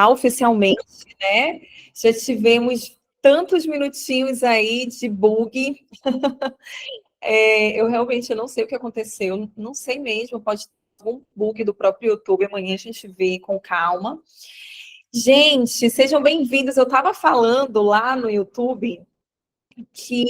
Oficialmente, né? Já tivemos tantos minutinhos aí de bug. Eu realmente não sei o que aconteceu, não sei mesmo, pode ter algum bug do próprio YouTube, amanhã a gente vê com calma. Gente, sejam bem-vindos. Eu estava falando lá no YouTube que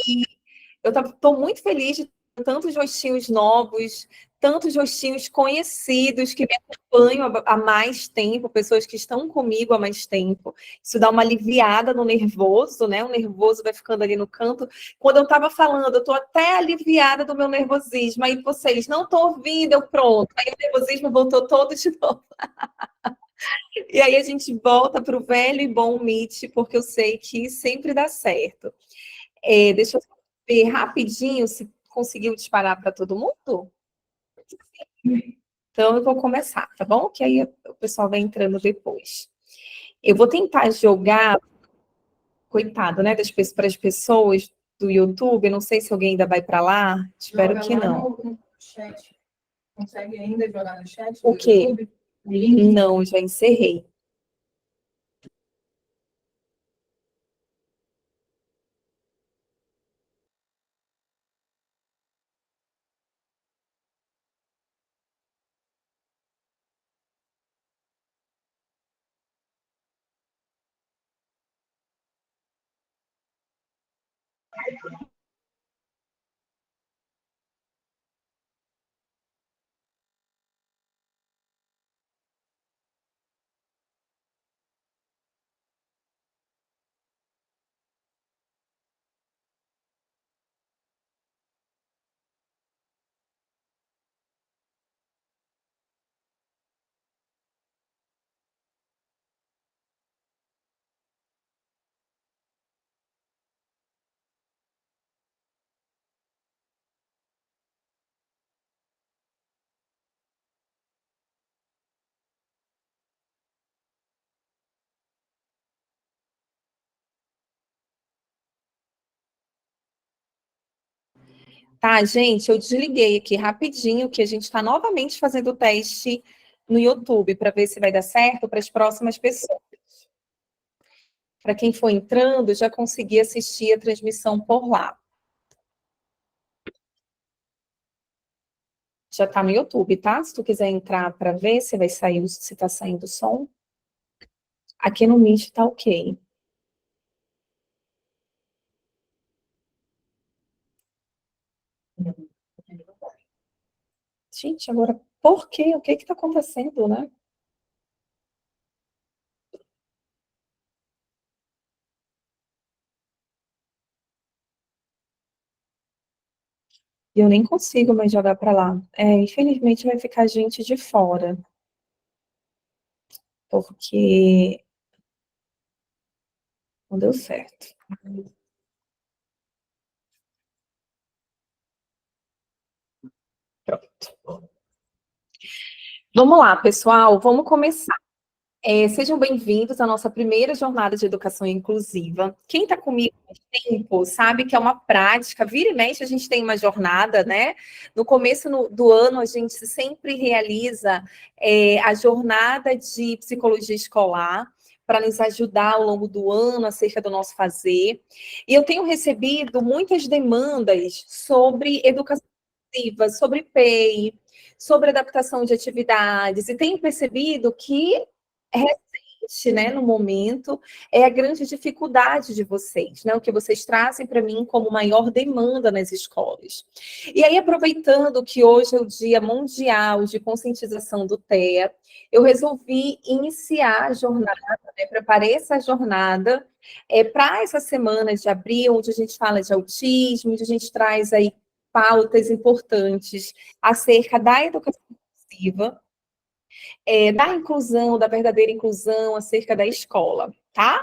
eu estou muito feliz de ter tantos rostinhos novos, tantos rostinhos conhecidos que me acompanham há mais tempo, pessoas que estão comigo há mais tempo. Isso dá uma aliviada no nervoso, né? O nervoso vai ficando ali no canto. Quando eu estava falando, eu estou até aliviada do meu nervosismo. Aí vocês, não estou ouvindo, eu pronto. Aí o nervosismo voltou todo de novo. E aí a gente volta para o velho e bom Meet, porque eu sei que sempre dá certo. Deixa eu ver rapidinho se conseguiu disparar para todo mundo. Então eu vou começar, tá bom? Que aí o pessoal vai entrando depois. Eu vou tentar jogar, coitado, né, para as pessoas do YouTube. Não sei se alguém ainda vai para lá. Espero que não. No chat. Consegue ainda jogar no chat? O quê? Não, já encerrei. Tá, gente, eu desliguei aqui rapidinho, que a gente está novamente fazendo o teste no YouTube para ver se vai dar certo para as próximas pessoas. Para quem for entrando, já conseguir assistir a transmissão por lá. Já está no YouTube, tá? Se tu quiser entrar para ver se vai sair, se está saindo o som. Aqui no Meet está ok. Gente, agora, por quê? O que está acontecendo, né? Eu nem consigo mais jogar para lá. Infelizmente vai ficar gente de fora. Porque não deu certo. Pronto. Vamos lá, pessoal, vamos começar. Sejam bem-vindos à nossa primeira jornada de educação inclusiva. Quem está comigo há muito tempo sabe que é uma prática, vira e mexe a gente tem uma jornada, né? No começo do ano a gente sempre realiza a jornada de psicologia escolar para nos ajudar ao longo do ano acerca do nosso fazer. E eu tenho recebido muitas demandas sobre educação inclusiva, sobre PEI, sobre adaptação de atividades, e tenho percebido que recente, né, no momento, é a grande dificuldade de vocês, né, o que vocês trazem para mim como maior demanda nas escolas. E aí, aproveitando que hoje é o Dia Mundial de Conscientização do TEA, eu resolvi iniciar a jornada, né, preparei essa jornada para essa semana de abril, onde a gente fala de autismo, onde a gente traz aí pautas importantes acerca da educação inclusiva, da inclusão, da verdadeira inclusão, acerca da escola, tá?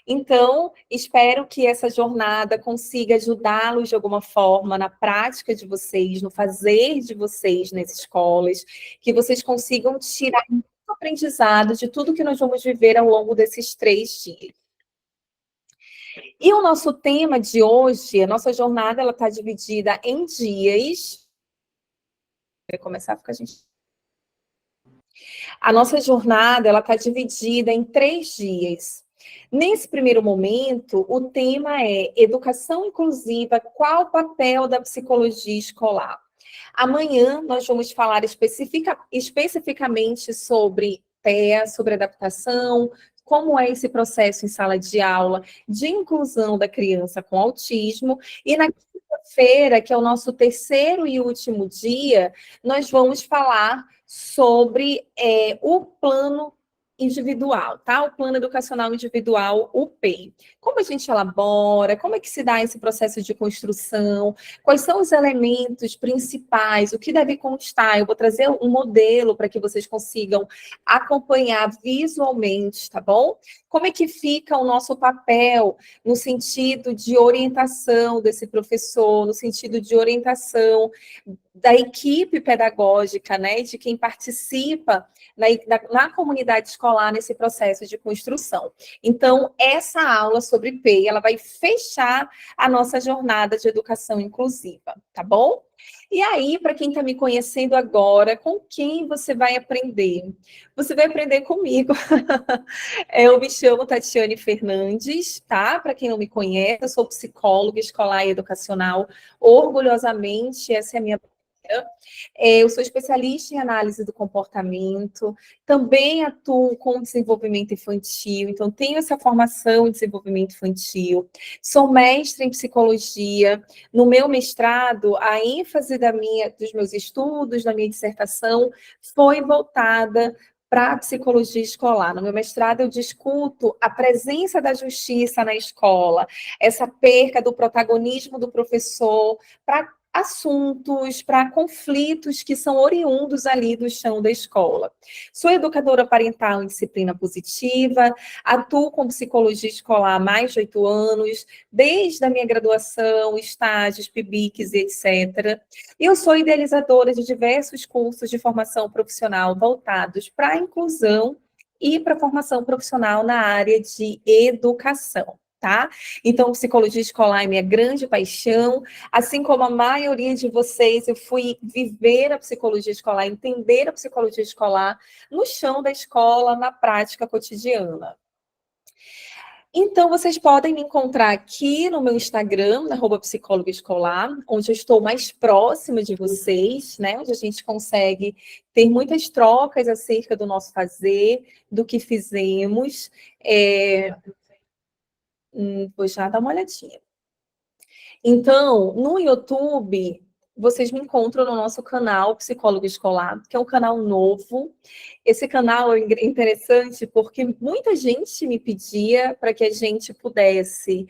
Então, espero que essa jornada consiga ajudá-los de alguma forma na prática de vocês, no fazer de vocês nas escolas, que vocês consigam tirar muito aprendizado de tudo que nós vamos viver ao longo desses 3 dias. E o nosso tema de hoje, a nossa jornada, ela está dividida em dias. Vai começar a ficar a gente. A nossa jornada ela está dividida em 3 dias. Nesse primeiro momento, o tema é educação inclusiva, qual o papel da psicologia escolar? Amanhã nós vamos falar especificamente sobre TEA, sobre adaptação, como é esse processo em sala de aula de inclusão da criança com autismo. E na quinta-feira, que é o nosso terceiro e último dia, nós vamos falar sobre o plano individual, tá? O plano educacional individual, o PEI. Como a gente elabora, como é que se dá esse processo de construção, quais são os elementos principais, o que deve constar. Eu vou trazer um modelo para que vocês consigam acompanhar visualmente, tá bom? Como é que fica o nosso papel no sentido de orientação desse professor, no sentido de orientação da equipe pedagógica, né, de quem participa na comunidade escolar nesse processo de construção. Então, essa aula sobre PEI, ela vai fechar a nossa jornada de educação inclusiva, tá bom? E aí, para quem está me conhecendo agora, com quem você vai aprender? Você vai aprender comigo. Eu me chamo Tatiane Fernandes, tá? Para quem não me conhece, eu sou psicóloga escolar e educacional. Orgulhosamente, essa é a minha. Eu sou especialista em análise do comportamento, também atuo com desenvolvimento infantil, então tenho essa formação em desenvolvimento infantil, sou mestre em psicologia. No meu mestrado, a ênfase dos meus estudos, da minha dissertação, foi voltada para a psicologia escolar. No meu mestrado, eu discuto a presença da justiça na escola, essa perca do protagonismo do professor para assuntos, para conflitos que são oriundos ali do chão da escola. Sou educadora parental em disciplina positiva, atuo com psicologia escolar há mais de 8 anos, desde a minha graduação, estágios, PIBICs, etc. Eu sou idealizadora de diversos cursos de formação profissional voltados para a inclusão e para a formação profissional na área de educação. Tá? Então, psicologia escolar é minha grande paixão. Assim como a maioria de vocês, eu fui viver a psicologia escolar, entender a psicologia escolar no chão da escola, na prática cotidiana. Então, vocês podem me encontrar aqui no meu Instagram, @psicóloga escolar, onde eu estou mais próxima de vocês, né? Onde a gente consegue ter muitas trocas acerca do nosso fazer, do que fizemos. Vou já dar uma olhadinha. Então, no YouTube, vocês me encontram no nosso canal Psicólogo Escolar, que é um canal novo. Esse canal é interessante porque muita gente me pedia para que a gente pudesse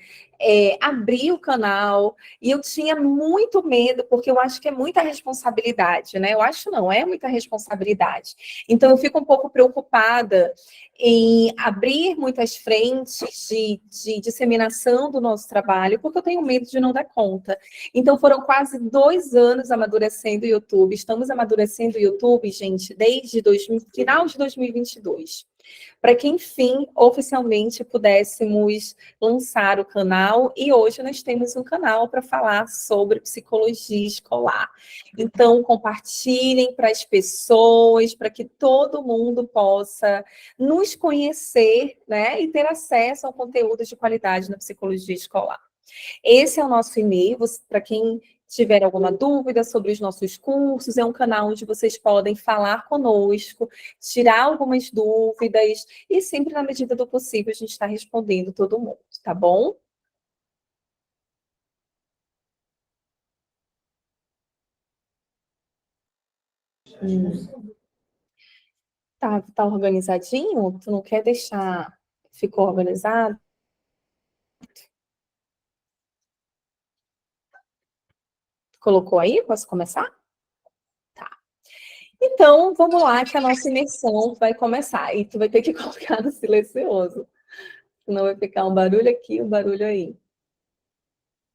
abrir o canal, e eu tinha muito medo, porque eu acho que é muita responsabilidade, né? Eu acho não, é muita responsabilidade. Então, eu fico um pouco preocupada em abrir muitas frentes de disseminação do nosso trabalho, porque eu tenho medo de não dar conta. Então, foram quase 2 anos amadurecendo o YouTube. Estamos amadurecendo o YouTube, gente, desde final de 2022. Para que, enfim, oficialmente pudéssemos lançar o canal. E hoje nós temos um canal para falar sobre psicologia escolar. Então, compartilhem para as pessoas, para que todo mundo possa nos conhecer, né, e ter acesso a conteúdos de qualidade na psicologia escolar. Esse é o nosso e-mail, para quem tiver alguma dúvida sobre os nossos cursos, é um canal onde vocês podem falar conosco, tirar algumas dúvidas, e sempre, na medida do possível, a gente está respondendo todo mundo, tá bom? Tá organizadinho? Tu não quer deixar... Ficou organizado? Colocou aí? Posso começar? Tá. Então, vamos lá, que a nossa imersão vai começar. E tu vai ter que colocar no silencioso. Senão vai ficar um barulho aqui, um barulho aí.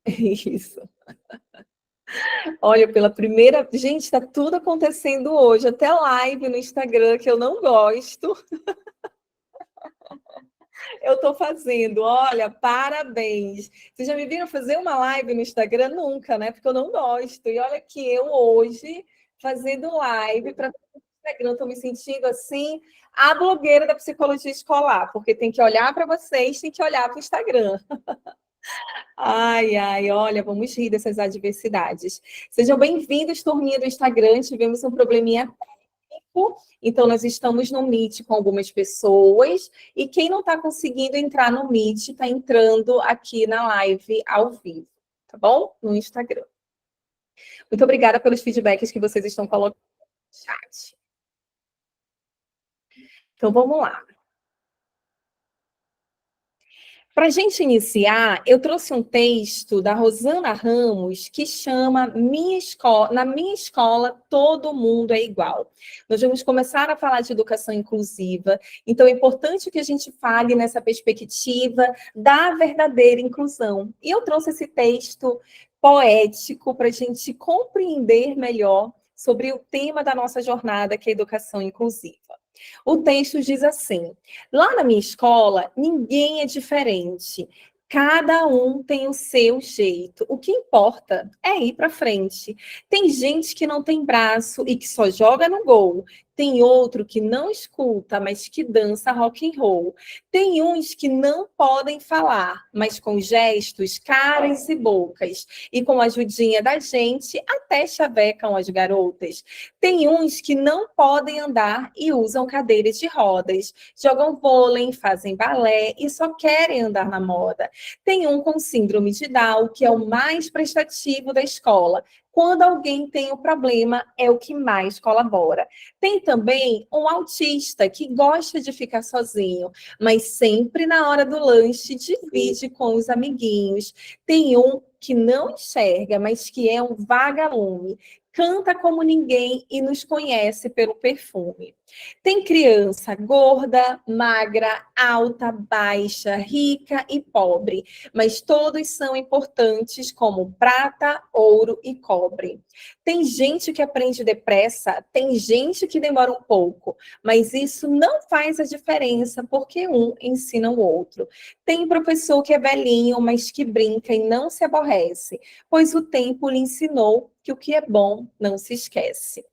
Isso. Olha, pela primeira... Gente, tá tudo acontecendo hoje. Até live no Instagram, que eu não gosto. Eu tô fazendo. Olha, parabéns. Vocês já me viram fazer uma live no Instagram? Nunca, né? Porque eu não gosto. E olha que eu hoje fazendo live para Instagram, estou me sentindo assim, a blogueira da psicologia escolar, porque tem que olhar para vocês, tem que olhar para o Instagram. Ai, ai, olha, vamos rir dessas adversidades. Sejam bem-vindos, turminha do Instagram. Tivemos um probleminha técnico, então nós estamos no Meet com algumas pessoas, e quem não está conseguindo entrar no Meet, está entrando aqui na live ao vivo, tá bom? No Instagram. Muito obrigada pelos feedbacks que vocês estão colocando no chat. Então, vamos lá. Para a gente iniciar, eu trouxe um texto da Rosana Ramos que chama Minha Escola, Na Minha Escola Todo Mundo é Igual. Nós vamos começar a falar de educação inclusiva, então é importante que a gente fale nessa perspectiva da verdadeira inclusão. E eu trouxe esse texto poético para a gente compreender melhor sobre o tema da nossa jornada, que é a educação inclusiva. O texto diz assim: lá na minha escola, ninguém é diferente. Cada um tem o seu jeito. O que importa é ir para frente. Tem gente que não tem braço e que só joga no gol. Tem outro que não escuta, mas que dança rock and roll. Tem uns que não podem falar, mas com gestos, caras e bocas. E com a ajudinha da gente, até chavecam as garotas. Tem uns que não podem andar e usam cadeiras de rodas. Jogam vôlei, fazem balé e só querem andar na moda. Tem um com síndrome de Down, que é o mais prestativo da escola. Quando alguém tem um problema, é o que mais colabora. Tem também um autista que gosta de ficar sozinho, mas sempre na hora do lanche divide com os amiguinhos. Tem um que não enxerga, mas que é um vagalume. Canta como ninguém e nos conhece pelo perfume. Tem criança gorda, magra, alta, baixa, rica e pobre, mas todos são importantes como prata, ouro e cobre. Tem gente que aprende depressa, tem gente que demora um pouco, mas isso não faz a diferença porque um ensina o outro. Tem professor que é velhinho, mas que brinca e não se aborrece, pois o tempo lhe ensinou que o que é bom não se esquece.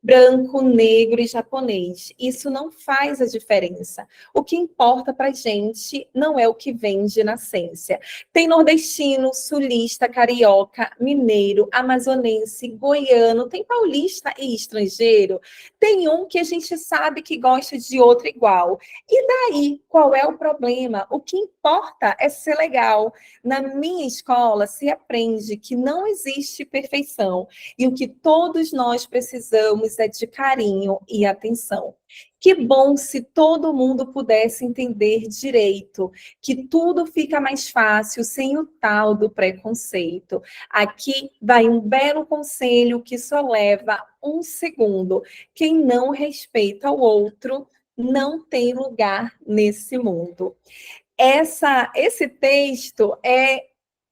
Branco, negro e japonês. Isso não faz a diferença. O que importa para a gente não é o que vem de nascença. Tem nordestino, sulista, carioca, mineiro, amazonense, goiano, tem paulista e estrangeiro. Tem um que a gente sabe que gosta de outro igual. E daí, qual é o problema? O que importa é ser legal. Na minha escola se aprende que não existe perfeição e o que todos nós precisamos é de carinho e atenção. Que bom se todo mundo pudesse entender direito, que tudo fica mais fácil sem o tal do preconceito. Aqui vai um belo conselho que só leva um segundo. Quem não respeita o outro não tem lugar nesse mundo. Esse texto é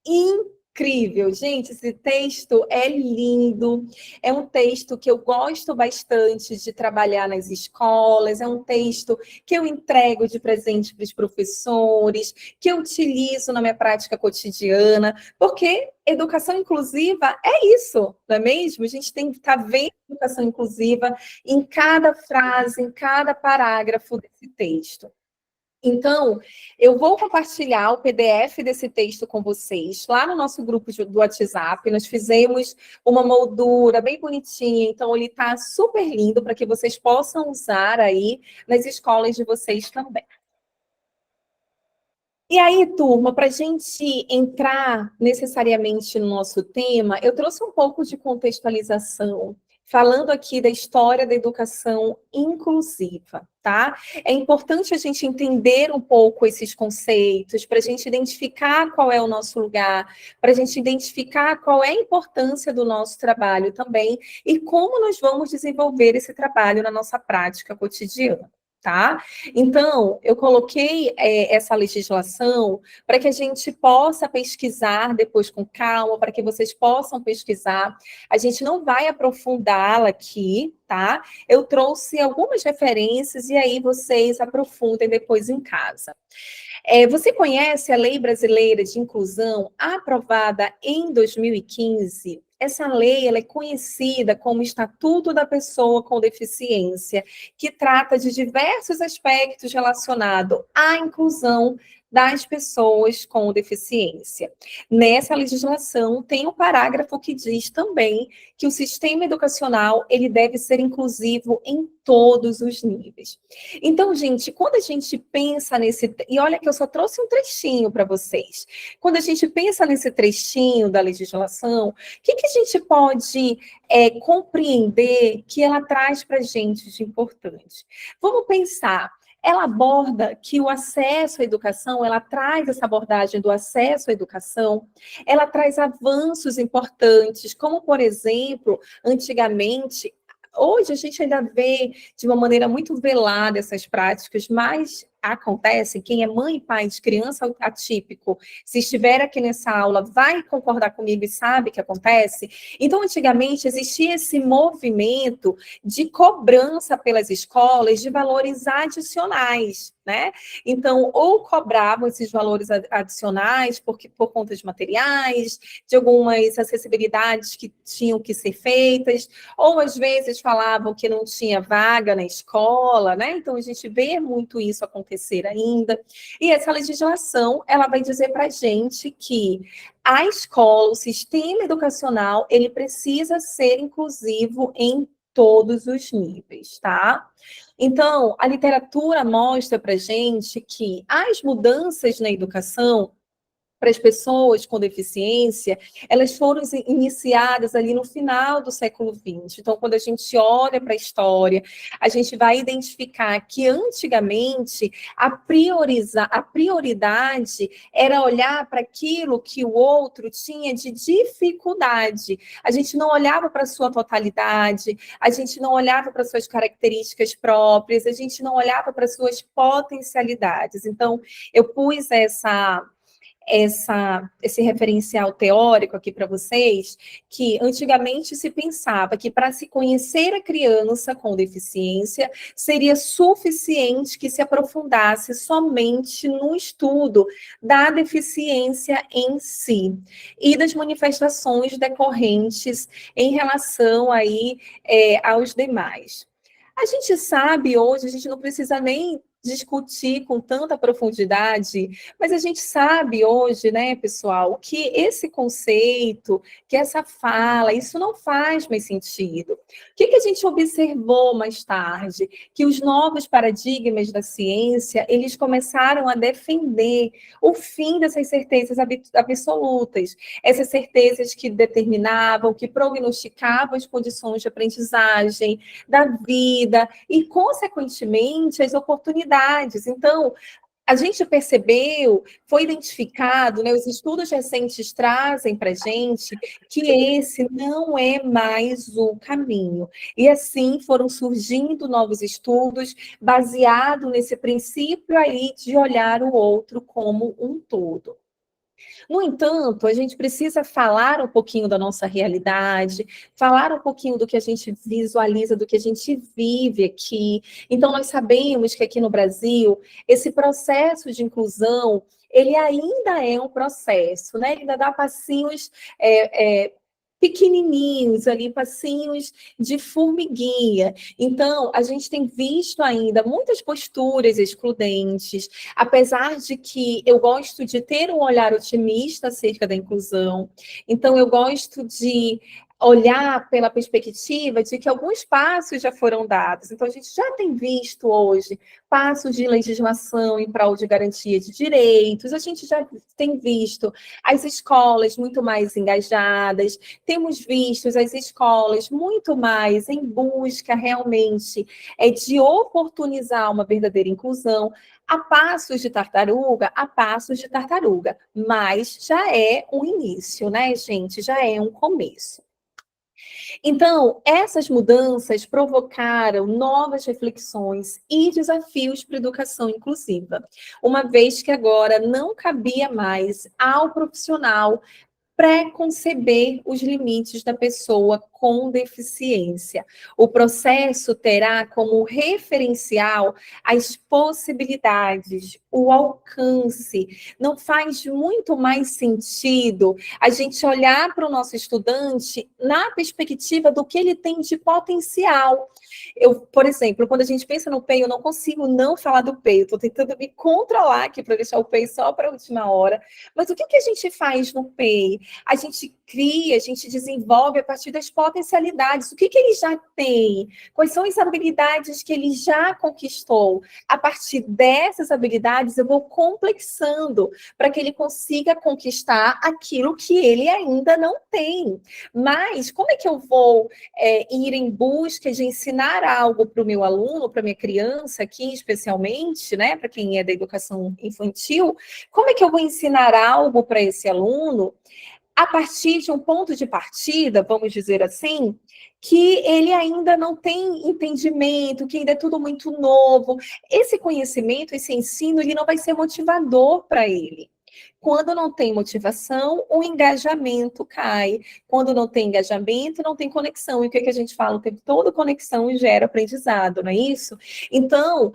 incrível, gente. Esse texto é lindo. É um texto que eu gosto bastante de trabalhar nas escolas. É um texto que eu entrego de presente para os professores, que eu utilizo na minha prática cotidiana, porque educação inclusiva é isso, não é mesmo? A gente tem que estar vendo educação inclusiva em cada frase, em cada parágrafo desse texto. Então, eu vou compartilhar o PDF desse texto com vocês lá no nosso grupo do WhatsApp. Nós fizemos uma moldura bem bonitinha, então ele está super lindo para que vocês possam usar aí nas escolas de vocês também. E aí, turma, para a gente entrar necessariamente no nosso tema, eu trouxe um pouco de contextualização, falando aqui da história da educação inclusiva, tá? É importante a gente entender um pouco esses conceitos, para a gente identificar qual é o nosso lugar, para a gente identificar qual é a importância do nosso trabalho também e como nós vamos desenvolver esse trabalho na nossa prática cotidiana. Tá? Então, eu coloquei essa legislação para que a gente possa pesquisar depois com calma, para que vocês possam pesquisar. A gente não vai aprofundá-la aqui, tá? Eu trouxe algumas referências e aí vocês aprofundem depois em casa. Você conhece a Lei Brasileira de Inclusão, aprovada em 2015? Essa lei ela é conhecida como Estatuto da Pessoa com Deficiência, que trata de diversos aspectos relacionados à inclusão das pessoas com deficiência. Nessa legislação tem um parágrafo que diz também que o sistema educacional ele deve ser inclusivo em todos os níveis. Então, gente, quando a gente pensa nesse... E olha que eu só trouxe um trechinho para vocês. Quando a gente pensa nesse trechinho da legislação, o que a gente pode compreender que ela traz para a gente de importante? Vamos pensar. Ela aborda que o acesso à educação, ela traz essa abordagem do acesso à educação, ela traz avanços importantes, como, por exemplo, antigamente, hoje a gente ainda vê de uma maneira muito velada essas práticas, mas acontece, quem é mãe e pai de criança atípico, se estiver aqui nessa aula, vai concordar comigo e sabe que acontece. Então, antigamente, existia esse movimento de cobrança pelas escolas de valores adicionais, né? Então, ou cobravam esses valores adicionais por conta de materiais, de algumas acessibilidades que tinham que ser feitas, ou às vezes falavam que não tinha vaga na escola, né? Então, a gente vê muito isso acontecer ainda. E essa legislação, ela vai dizer para a gente que a escola, o sistema educacional, ele precisa ser inclusivo em todos os níveis, tá? Então, a literatura mostra para a gente que as mudanças na educação para as pessoas com deficiência, elas foram iniciadas ali no final do século XX. Então, quando a gente olha para a história, a gente vai identificar que antigamente a prioridade era olhar para aquilo que o outro tinha de dificuldade. A gente não olhava para a sua totalidade, a gente não olhava para suas características próprias, a gente não olhava para suas potencialidades. Então, eu pus esse referencial teórico aqui para vocês, que antigamente se pensava que para se conhecer a criança com deficiência, seria suficiente que se aprofundasse somente no estudo da deficiência em si e das manifestações decorrentes em relação aí, aos demais. A gente sabe hoje, a gente não precisa nem discutir com tanta profundidade, mas a gente sabe hoje, né, pessoal, que esse conceito, que essa fala, isso não faz mais sentido. O que a gente observou mais tarde? Que os novos paradigmas da ciência, eles começaram a defender o fim dessas certezas absolutas, essas certezas que determinavam, que prognosticavam as condições de aprendizagem, da vida e, consequentemente, as oportunidades. Então, a gente percebeu, foi identificado, né, os estudos recentes trazem para a gente que esse não é mais o caminho. E assim foram surgindo novos estudos baseados nesse princípio aí de olhar o outro como um todo. No entanto, a gente precisa falar um pouquinho da nossa realidade, falar um pouquinho do que a gente visualiza, do que a gente vive aqui. Então, nós sabemos que aqui no Brasil, esse processo de inclusão, ele ainda é um processo, né? Ele ainda dá passinhos pequenininhos ali, passinhos de formiguinha. Então, a gente tem visto ainda muitas posturas excludentes, apesar de que eu gosto de ter um olhar otimista acerca da inclusão. Então, eu gosto de olhar pela perspectiva de que alguns passos já foram dados. Então, a gente já tem visto hoje passos de legislação em prol de garantia de direitos, a gente já tem visto as escolas muito mais engajadas, temos visto as escolas muito mais em busca realmente de oportunizar uma verdadeira inclusão, a passos de tartaruga, mas já é um início, né, gente? Já é um começo. Então, essas mudanças provocaram novas reflexões e desafios para a educação inclusiva, uma vez que agora não cabia mais ao profissional pré-conceber os limites da pessoa com deficiência. O processo terá como referencial as possibilidades, o alcance. Não faz muito mais sentido a gente olhar para o nosso estudante na perspectiva do que ele tem de potencial. Por exemplo, quando a gente pensa no PEI, eu não consigo não falar do PEI. Eu estou tentando me controlar aqui para deixar o PEI só para a última hora. Mas o que a gente faz no PEI? A gente cria, a gente desenvolve a partir das potencialidades. O que ele já tem? Quais são as habilidades que ele já conquistou? A partir dessas habilidades, eu vou complexando para que ele consiga conquistar aquilo que ele ainda não tem. Mas como é que eu vou ir em busca de ensinar algo para o meu aluno, para a minha criança aqui, especialmente, né, para quem é da educação infantil? Como é que eu vou ensinar algo para esse aluno a partir de um ponto de partida, vamos dizer assim, que ele ainda não tem entendimento, que ainda é tudo muito novo? Esse conhecimento, esse ensino, ele não vai ser motivador para ele. Quando não tem motivação, o engajamento cai. Quando não tem engajamento, não tem conexão. E o que a gente fala o tempo todo? Conexão gera aprendizado, não é isso? Então,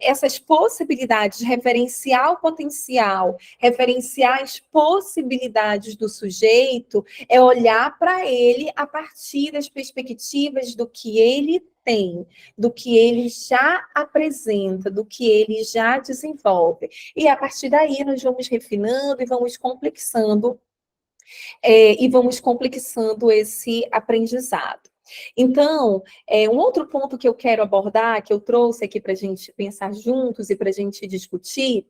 essas possibilidades, referenciar o potencial, referenciar as possibilidades do sujeito, é olhar para ele a partir das perspectivas do que ele tem, do que ele já apresenta, do que ele já desenvolve. E a partir daí nós vamos refinando e vamos complexando esse aprendizado. Então, um outro ponto que eu quero abordar, que eu trouxe aqui para a gente pensar juntos e para a gente discutir,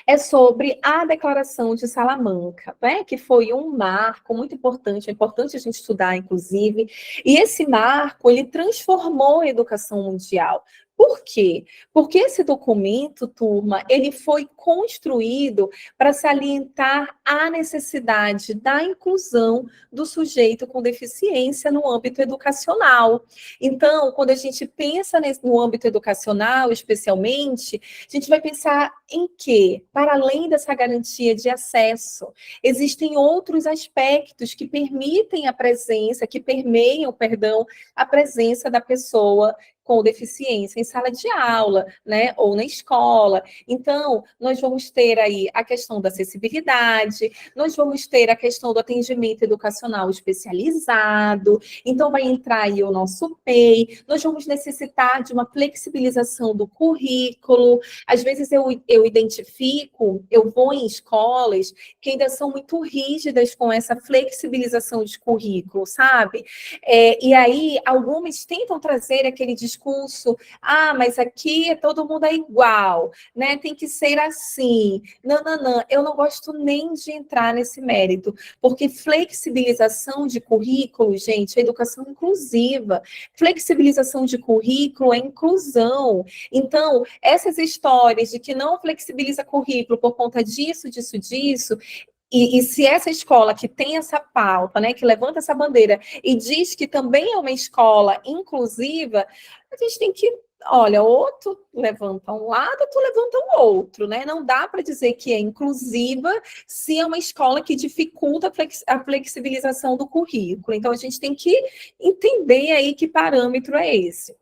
é sobre a Declaração de Salamanca, né? Que foi um marco muito importante, é importante a gente estudar, inclusive, e esse marco, ele transformou a educação mundial. Por quê? Porque esse documento, turma, ele foi construído para salientar a necessidade da inclusão do sujeito com deficiência no âmbito educacional. Então, quando a gente pensa no âmbito educacional, especialmente, a gente vai pensar em quê? Para além dessa garantia de acesso, existem outros aspectos que permitem a presença, que permeiam, perdão, a presença da pessoa com deficiência em sala de aula, né, ou na escola. Então, nós vamos ter aí a questão da acessibilidade, nós vamos ter a questão do atendimento educacional especializado, então vai entrar aí o nosso PEI, nós vamos necessitar de uma flexibilização do currículo. Às vezes eu identifico, eu vou em escolas que ainda são muito rígidas com essa flexibilização de currículo, sabe? E aí, algumas tentam trazer aquele discurso, mas aqui todo mundo é igual, né? Tem que ser assim. Não, eu não gosto nem de entrar nesse mérito, porque flexibilização de currículo, gente, é educação inclusiva. Flexibilização de currículo é inclusão. Então, essas histórias de que não flexibiliza currículo por conta disso, e se essa escola que tem essa pauta, né, que levanta essa bandeira e diz que também é uma escola inclusiva, a gente tem que, olha, ou tu levanta um lado, ou tu levanta o outro, né? Não dá para dizer que é inclusiva se é uma escola que dificulta a flexibilização do currículo. Então, a gente tem que entender aí que parâmetro é esse.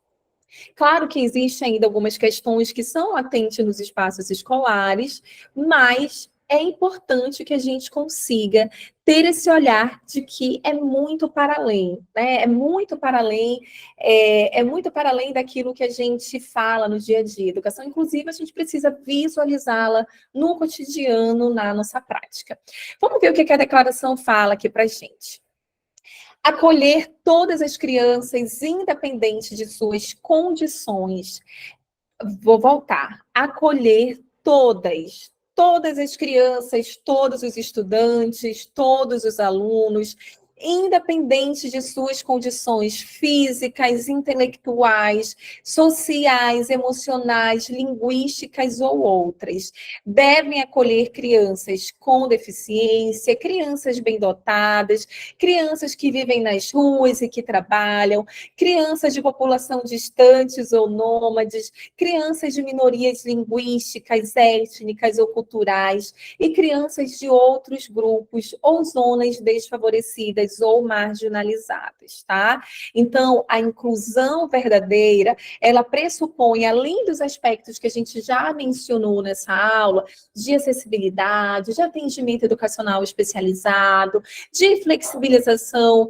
Claro que existem ainda algumas questões que são latentes nos espaços escolares, mas é importante que a gente consiga ter esse olhar de que é muito para além, né? É muito para além, é muito para além daquilo que a gente fala no dia a dia. Educação inclusiva, a gente precisa visualizá-la no cotidiano, na nossa prática. Vamos ver o que a declaração fala aqui para a gente. Acolher todas as crianças, independente de suas condições. Vou voltar. Acolher todas as crianças, todos os estudantes, todos os alunos, independente de suas condições físicas, intelectuais, sociais, emocionais, linguísticas ou outras. Devem acolher crianças com deficiência, crianças bem dotadas, crianças que vivem nas ruas e que trabalham, crianças de população distantes ou nômades, crianças de minorias linguísticas, étnicas ou culturais e crianças de outros grupos ou zonas desfavorecidas discriminadas ou marginalizadas, tá? Então, a inclusão verdadeira, ela pressupõe, além dos aspectos que a gente já mencionou nessa aula, de acessibilidade, de atendimento educacional especializado, de flexibilização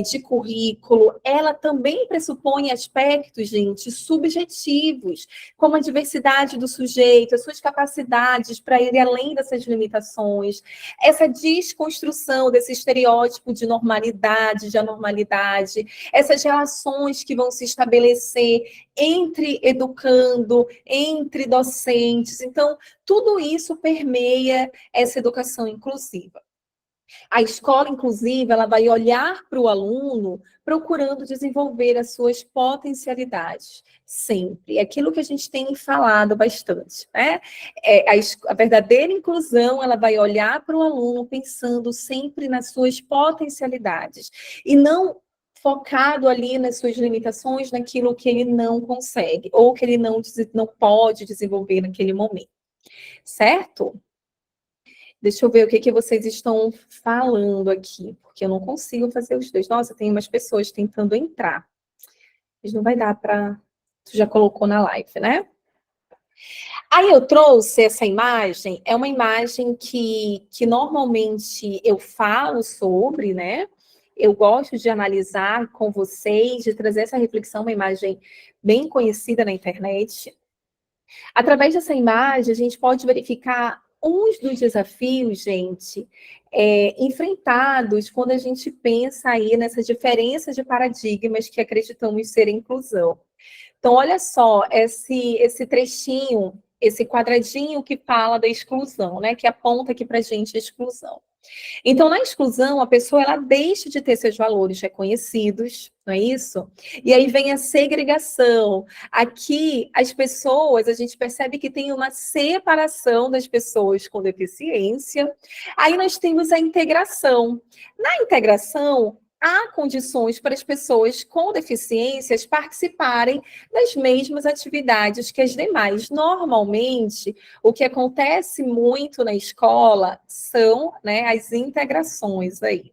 de currículo, ela também pressupõe aspectos, gente, subjetivos, como a diversidade do sujeito, as suas capacidades para ir além dessas limitações, essa desconstrução desse estereótipo de normalidade, de anormalidade, essas relações que vão se estabelecer entre educando, entre docentes. Então, tudo isso permeia essa educação inclusiva. A escola inclusiva, ela vai olhar para o aluno procurando desenvolver as suas potencialidades, sempre. É aquilo que a gente tem falado bastante, né? A verdadeira inclusão, ela vai olhar para o aluno pensando sempre nas suas potencialidades, e não focado ali nas suas limitações, naquilo que ele não consegue, ou que ele não pode desenvolver naquele momento, certo? Deixa eu ver o que vocês estão falando aqui, porque eu não consigo fazer os dois. Nossa, tem umas pessoas tentando entrar. Mas não vai dar para... Tu já colocou na live, né? Aí eu trouxe essa imagem, é uma imagem que normalmente eu falo sobre, né? Eu gosto de analisar com vocês, de trazer essa reflexão, uma imagem bem conhecida na internet. Através dessa imagem, a gente pode verificar uns dos desafios, gente, enfrentados quando a gente pensa aí nessa diferença de paradigmas que acreditamos ser inclusão. Então, olha só, esse trechinho, esse quadradinho que fala da exclusão, né? Que aponta aqui para a gente a exclusão. Então, na exclusão, a pessoa ela deixa de ter seus valores reconhecidos, não é isso? E aí vem a segregação. Aqui, as pessoas, a gente percebe que tem uma separação das pessoas com deficiência. Aí nós temos a integração. Na integração, há condições para as pessoas com deficiências participarem das mesmas atividades que as demais. Normalmente, o que acontece muito na escola são, né, as integrações aí.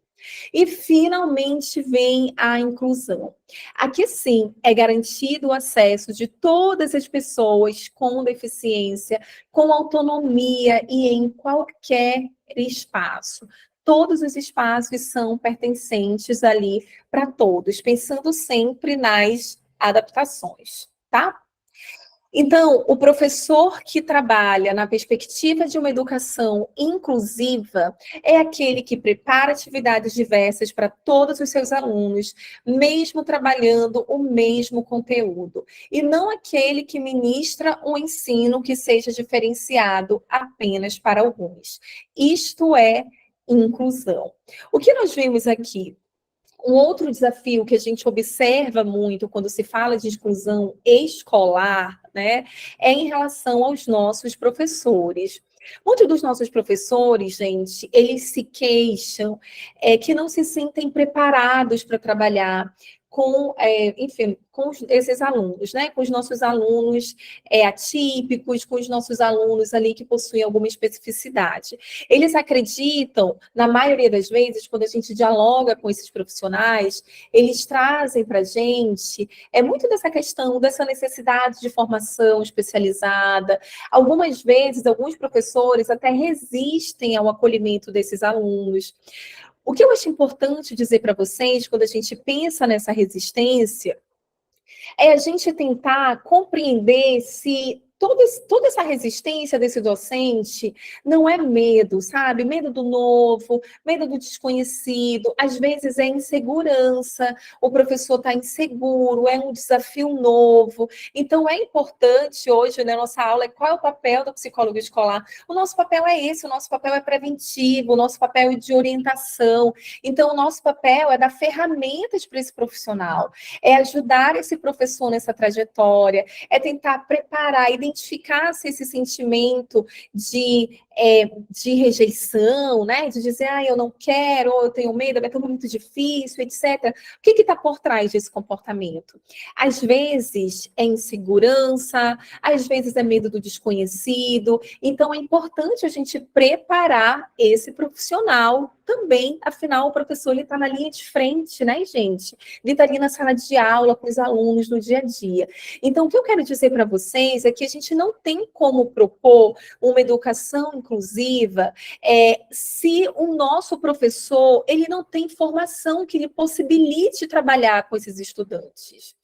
E finalmente vem a inclusão. Aqui sim é garantido o acesso de todas as pessoas com deficiência, com autonomia e em qualquer espaço. Todos os espaços são pertencentes ali para todos, pensando sempre nas adaptações, tá? Então, o professor que trabalha na perspectiva de uma educação inclusiva é aquele que prepara atividades diversas para todos os seus alunos, mesmo trabalhando o mesmo conteúdo, e não aquele que ministra um ensino que seja diferenciado apenas para alguns. Isto é inclusão. O que nós vimos aqui? Um outro desafio que a gente observa muito quando se fala de inclusão escolar, né, é em relação aos nossos professores. Muitos dos nossos professores, gente, eles se queixam que não se sentem preparados para trabalhar com, enfim, com esses alunos, né? Com os nossos alunos atípicos, com os nossos alunos ali que possuem alguma especificidade. Eles acreditam, na maioria das vezes, quando a gente dialoga com esses profissionais, eles trazem para a gente muito dessa questão, dessa necessidade de formação especializada. Algumas vezes, alguns professores até resistem ao acolhimento desses alunos. O que eu acho importante dizer para vocês, quando a gente pensa nessa resistência, é a gente tentar compreender se toda essa resistência desse docente não é medo, sabe? Medo do novo, medo do desconhecido, às vezes é insegurança, o professor está inseguro, é um desafio novo. Então, é importante hoje, né, nossa aula, qual é o papel do psicólogo escolar? O nosso papel é esse, o nosso papel é preventivo, o nosso papel é de orientação. Então, o nosso papel é dar ferramentas para esse profissional, é ajudar esse professor nessa trajetória, é tentar preparar, identificar se esse sentimento de rejeição, né? De dizer, eu não quero, ou eu tenho medo, é tudo muito difícil, etc. O que está por trás desse comportamento? Às vezes é insegurança, às vezes é medo do desconhecido. Então, é importante a gente preparar esse profissional também, afinal, o professor está na linha de frente, né, gente? Ele está ali na sala de aula com os alunos no dia a dia. Então, o que eu quero dizer para vocês é que a gente não tem como propor uma educação inclusiva se o nosso professor ele não tem formação que lhe possibilite trabalhar com esses estudantes.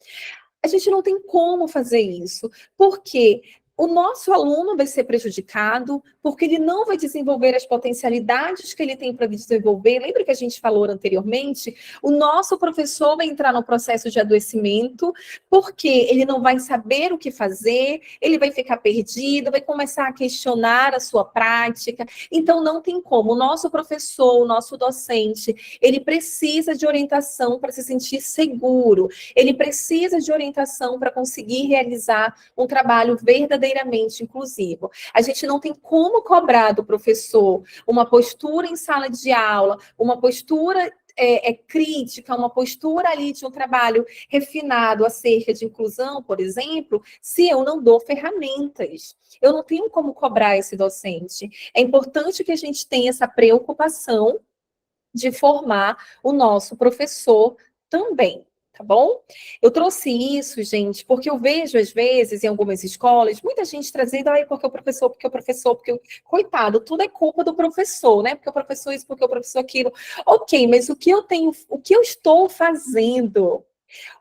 A gente não tem como fazer isso, porque o nosso aluno vai ser prejudicado, porque ele não vai desenvolver as potencialidades que ele tem para desenvolver. Lembra que a gente falou anteriormente? O nosso professor vai entrar no processo de adoecimento, porque ele não vai saber o que fazer, ele vai ficar perdido, vai começar a questionar a sua prática. Então, não tem como. O nosso professor, o nosso docente, ele precisa de orientação para se sentir seguro, ele precisa de orientação para conseguir realizar um trabalho verdadeiramente inclusivo. A gente não tem como cobrar do professor uma postura em sala de aula, uma postura crítica, uma postura ali de um trabalho refinado acerca de inclusão, por exemplo, se eu não dou ferramentas. Eu não tenho como cobrar esse docente. É importante que a gente tenha essa preocupação de formar o nosso professor também. Tá bom? Eu trouxe isso, gente, porque eu vejo, às vezes, em algumas escolas, muita gente trazendo, ai, porque o professor, porque o professor, porque o... Coitado, tudo é culpa do professor, né? Porque o professor isso, porque o professor aquilo. Ok, mas o que eu estou fazendo?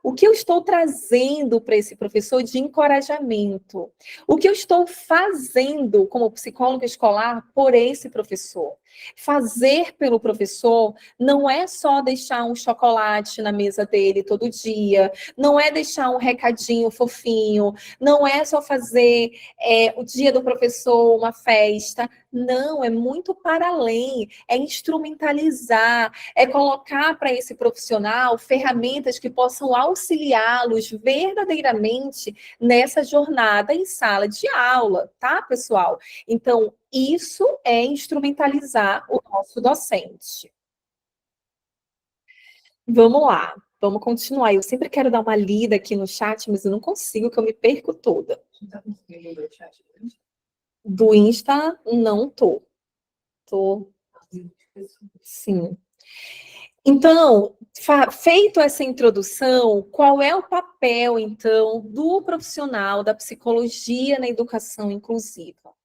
O que eu estou trazendo para esse professor de encorajamento? O que eu estou fazendo como psicóloga escolar por esse professor? Fazer pelo professor não é só deixar um chocolate na mesa dele todo dia, não é deixar um recadinho fofinho, não é só fazer o dia do professor uma festa. Não, é muito para além, é instrumentalizar, é colocar para esse profissional ferramentas que possam auxiliá-los verdadeiramente nessa jornada em sala de aula, tá, pessoal? Então, isso é instrumentalizar o nosso docente. Vamos lá, vamos continuar. Eu sempre quero dar uma lida aqui no chat, mas eu não consigo, que eu me perco toda. Você tá conseguindo ver o chat grande? Do Insta, não tô. Tô, sim. Então, feito essa introdução, qual é o papel, então, do profissional da psicologia na educação inclusiva?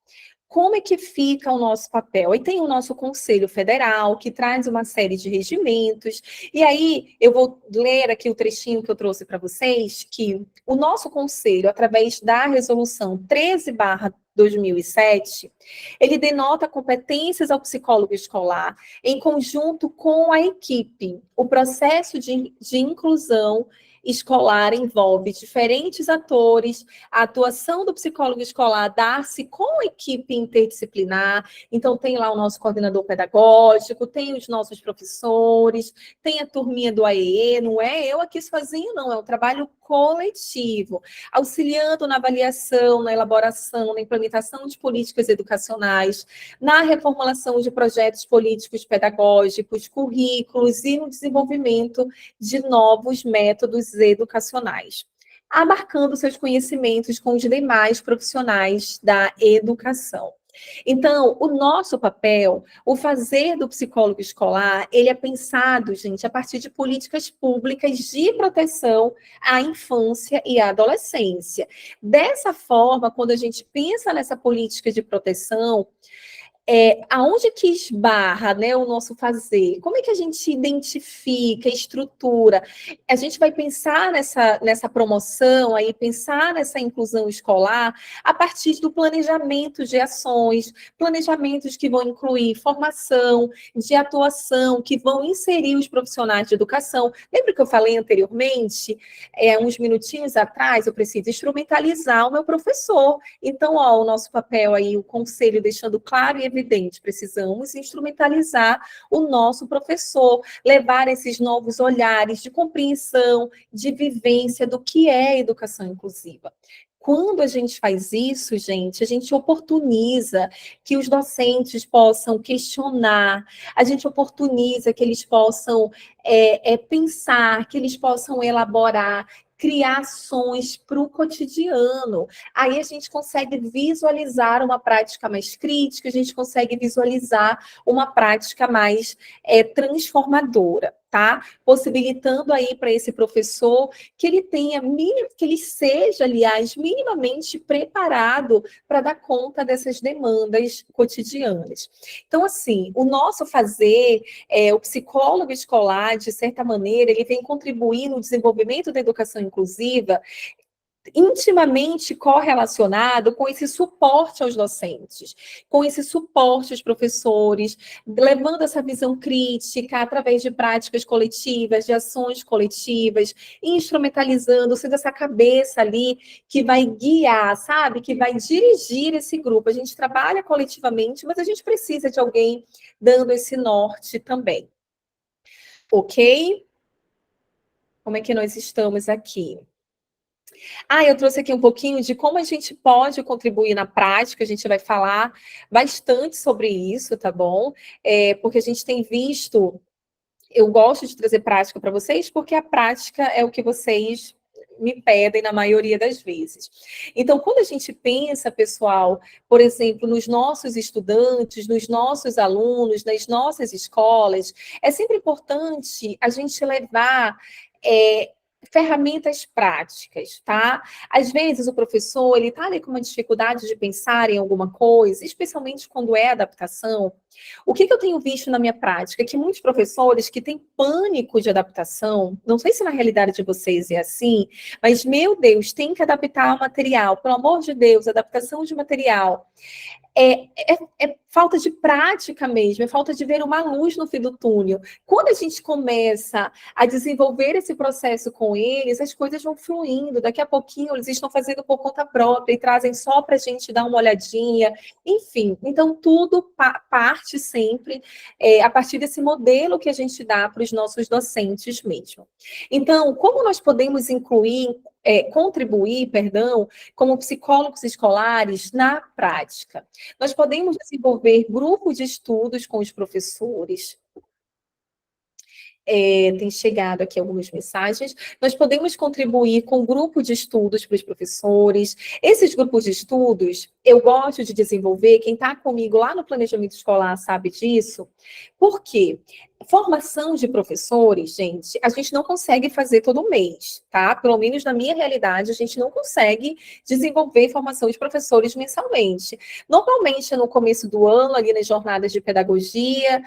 Como é que fica o nosso papel? Aí tem o nosso Conselho Federal, que traz uma série de regimentos, e aí eu vou ler aqui o trechinho que eu trouxe para vocês, que o nosso Conselho, através da Resolução 13/2007, ele denota competências ao psicólogo escolar, em conjunto com a equipe. O processo de inclusão escolar envolve diferentes atores, a atuação do psicólogo escolar dá-se com a equipe interdisciplinar, então tem lá o nosso coordenador pedagógico, tem os nossos professores, tem a turminha do AEE, não é eu aqui sozinho, não, é um trabalho coletivo, auxiliando na avaliação, na elaboração, na implementação de políticas educacionais, na reformulação de projetos políticos pedagógicos, currículos e no desenvolvimento de novos métodos educacionais, abarcando seus conhecimentos com os demais profissionais da educação. Então, o nosso papel, o fazer do psicólogo escolar, ele é pensado, gente, a partir de políticas públicas de proteção à infância e à adolescência. Dessa forma, quando a gente pensa nessa política de proteção, aonde que esbarra, né, o nosso fazer? Como é que a gente identifica, estrutura? A gente vai pensar nessa promoção, aí, pensar nessa inclusão escolar a partir do planejamento de ações, planejamentos que vão incluir formação, de atuação, que vão inserir os profissionais de educação. Lembra que eu falei anteriormente, uns minutinhos atrás, eu preciso instrumentalizar o meu professor. Então, ó, o nosso papel aí, o conselho deixando claro e evidente, precisamos instrumentalizar o nosso professor, levar esses novos olhares de compreensão, de vivência do que é educação inclusiva. Quando a gente faz isso, gente, a gente oportuniza que os docentes possam questionar, a gente oportuniza que eles possam pensar, que eles possam elaborar, criar ações para o cotidiano. Aí a gente consegue visualizar uma prática mais crítica, a gente consegue visualizar uma prática mais transformadora, tá? Possibilitando aí para esse professor que ele tenha, que ele seja, aliás, minimamente preparado para dar conta dessas demandas cotidianas. Então, assim, o nosso fazer, o psicólogo escolar, de certa maneira, ele vem contribuir no desenvolvimento da educação inclusiva, intimamente correlacionado com esse suporte aos docentes, com esse suporte aos professores, levando essa visão crítica através de práticas coletivas, de ações coletivas, instrumentalizando, sendo essa cabeça ali que vai guiar, sabe? Que vai dirigir esse grupo. A gente trabalha coletivamente, mas a gente precisa de alguém dando esse norte também. Ok? Como é que nós estamos aqui? Eu trouxe aqui um pouquinho de como a gente pode contribuir na prática, a gente vai falar bastante sobre isso, tá bom? Porque a gente tem visto, eu gosto de trazer prática para vocês, porque a prática é o que vocês me pedem na maioria das vezes. Então, quando a gente pensa, pessoal, por exemplo, nos nossos estudantes, nos nossos alunos, nas nossas escolas, é sempre importante a gente levar ferramentas práticas, tá? Às vezes o professor, ele tá ali com uma dificuldade de pensar em alguma coisa, especialmente quando é adaptação. O que eu tenho visto na minha prática é que muitos professores que têm pânico de adaptação, não sei se na realidade de vocês é assim, mas, meu Deus, tem que adaptar o material, pelo amor de Deus, adaptação de material. É falta de prática mesmo, é falta de ver uma luz no fim do túnel. Quando a gente começa a desenvolver esse processo com eles, as coisas vão fluindo. Daqui a pouquinho eles estão fazendo por conta própria e trazem só para a gente dar uma olhadinha. Enfim, então tudo parte sempre a partir desse modelo que a gente dá para os nossos docentes mesmo. Então, como nós podemos contribuir, como psicólogos escolares na prática? Nós podemos desenvolver grupos de estudos com os professores. Tem chegado aqui algumas mensagens. Nós podemos contribuir com grupo de estudos para os professores. Esses grupos de estudos, eu gosto de desenvolver, quem está comigo lá no planejamento escolar sabe disso. Por quê? Formação de professores, gente, a gente não consegue fazer todo mês, tá? Pelo menos na minha realidade, a gente não consegue desenvolver formação de professores mensalmente. Normalmente, no começo do ano, ali nas jornadas de pedagogia,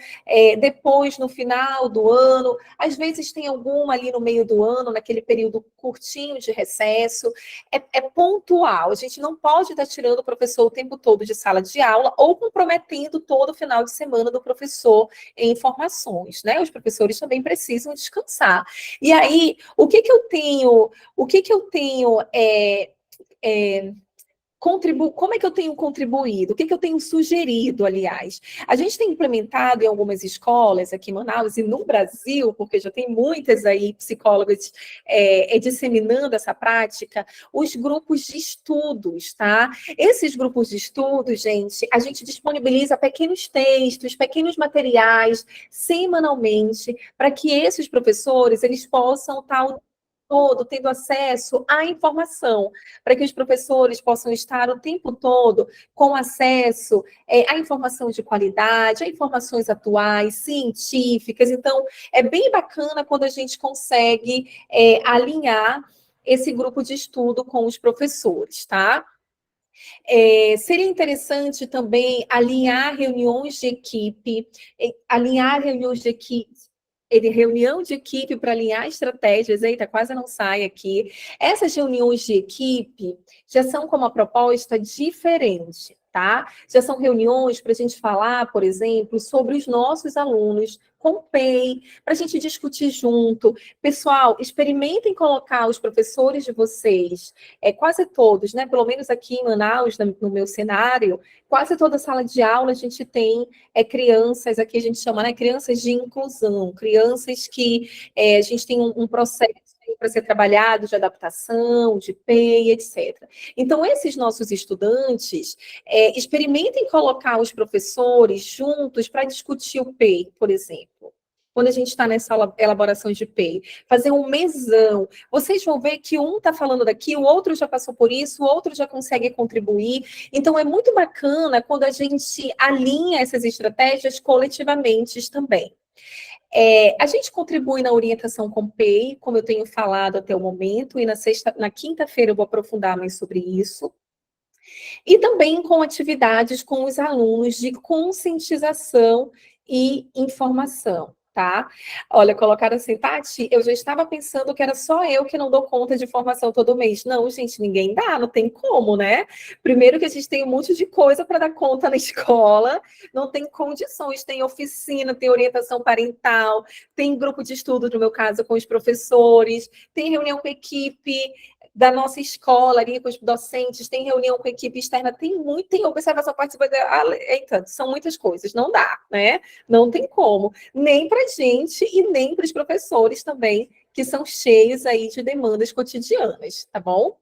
depois, no final do ano, às vezes tem alguma ali no meio do ano, naquele período curtinho de recesso, é pontual. A gente não pode estar tirando o professor o tempo todo de sala de aula ou comprometendo todo o final de semana do professor em formações, né? Os professores também precisam descansar. E aí, o que eu tenho como é que eu tenho contribuído? O que eu tenho sugerido, aliás? A gente tem implementado em algumas escolas aqui em Manaus e no Brasil, porque já tem muitas aí psicólogas disseminando essa prática, os grupos de estudos, tá? Esses grupos de estudos, gente, a gente disponibiliza pequenos textos, pequenos materiais, semanalmente, para que esses professores, eles possam estar todo tendo acesso à informação, para que os professores possam estar o tempo todo com acesso à informação de qualidade, a informações atuais, científicas. Então, é bem bacana quando a gente consegue alinhar esse grupo de estudo com os professores, tá? Seria interessante também alinhar reuniões de equipe, reunião de equipe para alinhar estratégias. Eita, quase não sai aqui. Essas reuniões de equipe já são com uma proposta diferente, tá? Já são reuniões para a gente falar, por exemplo, sobre os nossos alunos com o PEI, para a gente discutir junto. Pessoal, experimentem colocar os professores de vocês, quase todos, né? Pelo menos aqui em Manaus, no meu cenário, quase toda sala de aula a gente tem crianças, aqui a gente chama, né, crianças de inclusão, crianças que a gente tem um processo para ser trabalhado de adaptação, de PEI, etc. Então, esses nossos estudantes experimentem colocar os professores juntos para discutir o PEI, por exemplo. quando a gente está nessa elaboração de PEI. Fazer um mesão. Vocês vão ver que um está falando daqui, o outro já passou por isso, o outro já consegue contribuir. Então, é muito bacana quando a gente alinha essas estratégias coletivamente também. A gente contribui na orientação com PEI, como eu tenho falado até o momento, e na quinta-feira eu vou aprofundar mais sobre isso. E também com atividades com os alunos de conscientização e informação, tá? Olha, colocaram assim, Tati, eu já estava pensando que era só eu que não dou conta de formação todo mês. Não, gente, ninguém dá, não tem como, né? Primeiro que a gente tem um monte de coisa para dar conta na escola, não tem condições, tem oficina, tem orientação parental, tem grupo de estudo, no meu caso, com os professores, tem reunião com a equipe da nossa escola ali, com os docentes, tem reunião com a equipe externa, tem observação participativa, então, são muitas coisas, não dá, né? Não tem como, nem para a gente e nem para os professores também, que são cheios aí de demandas cotidianas, tá bom?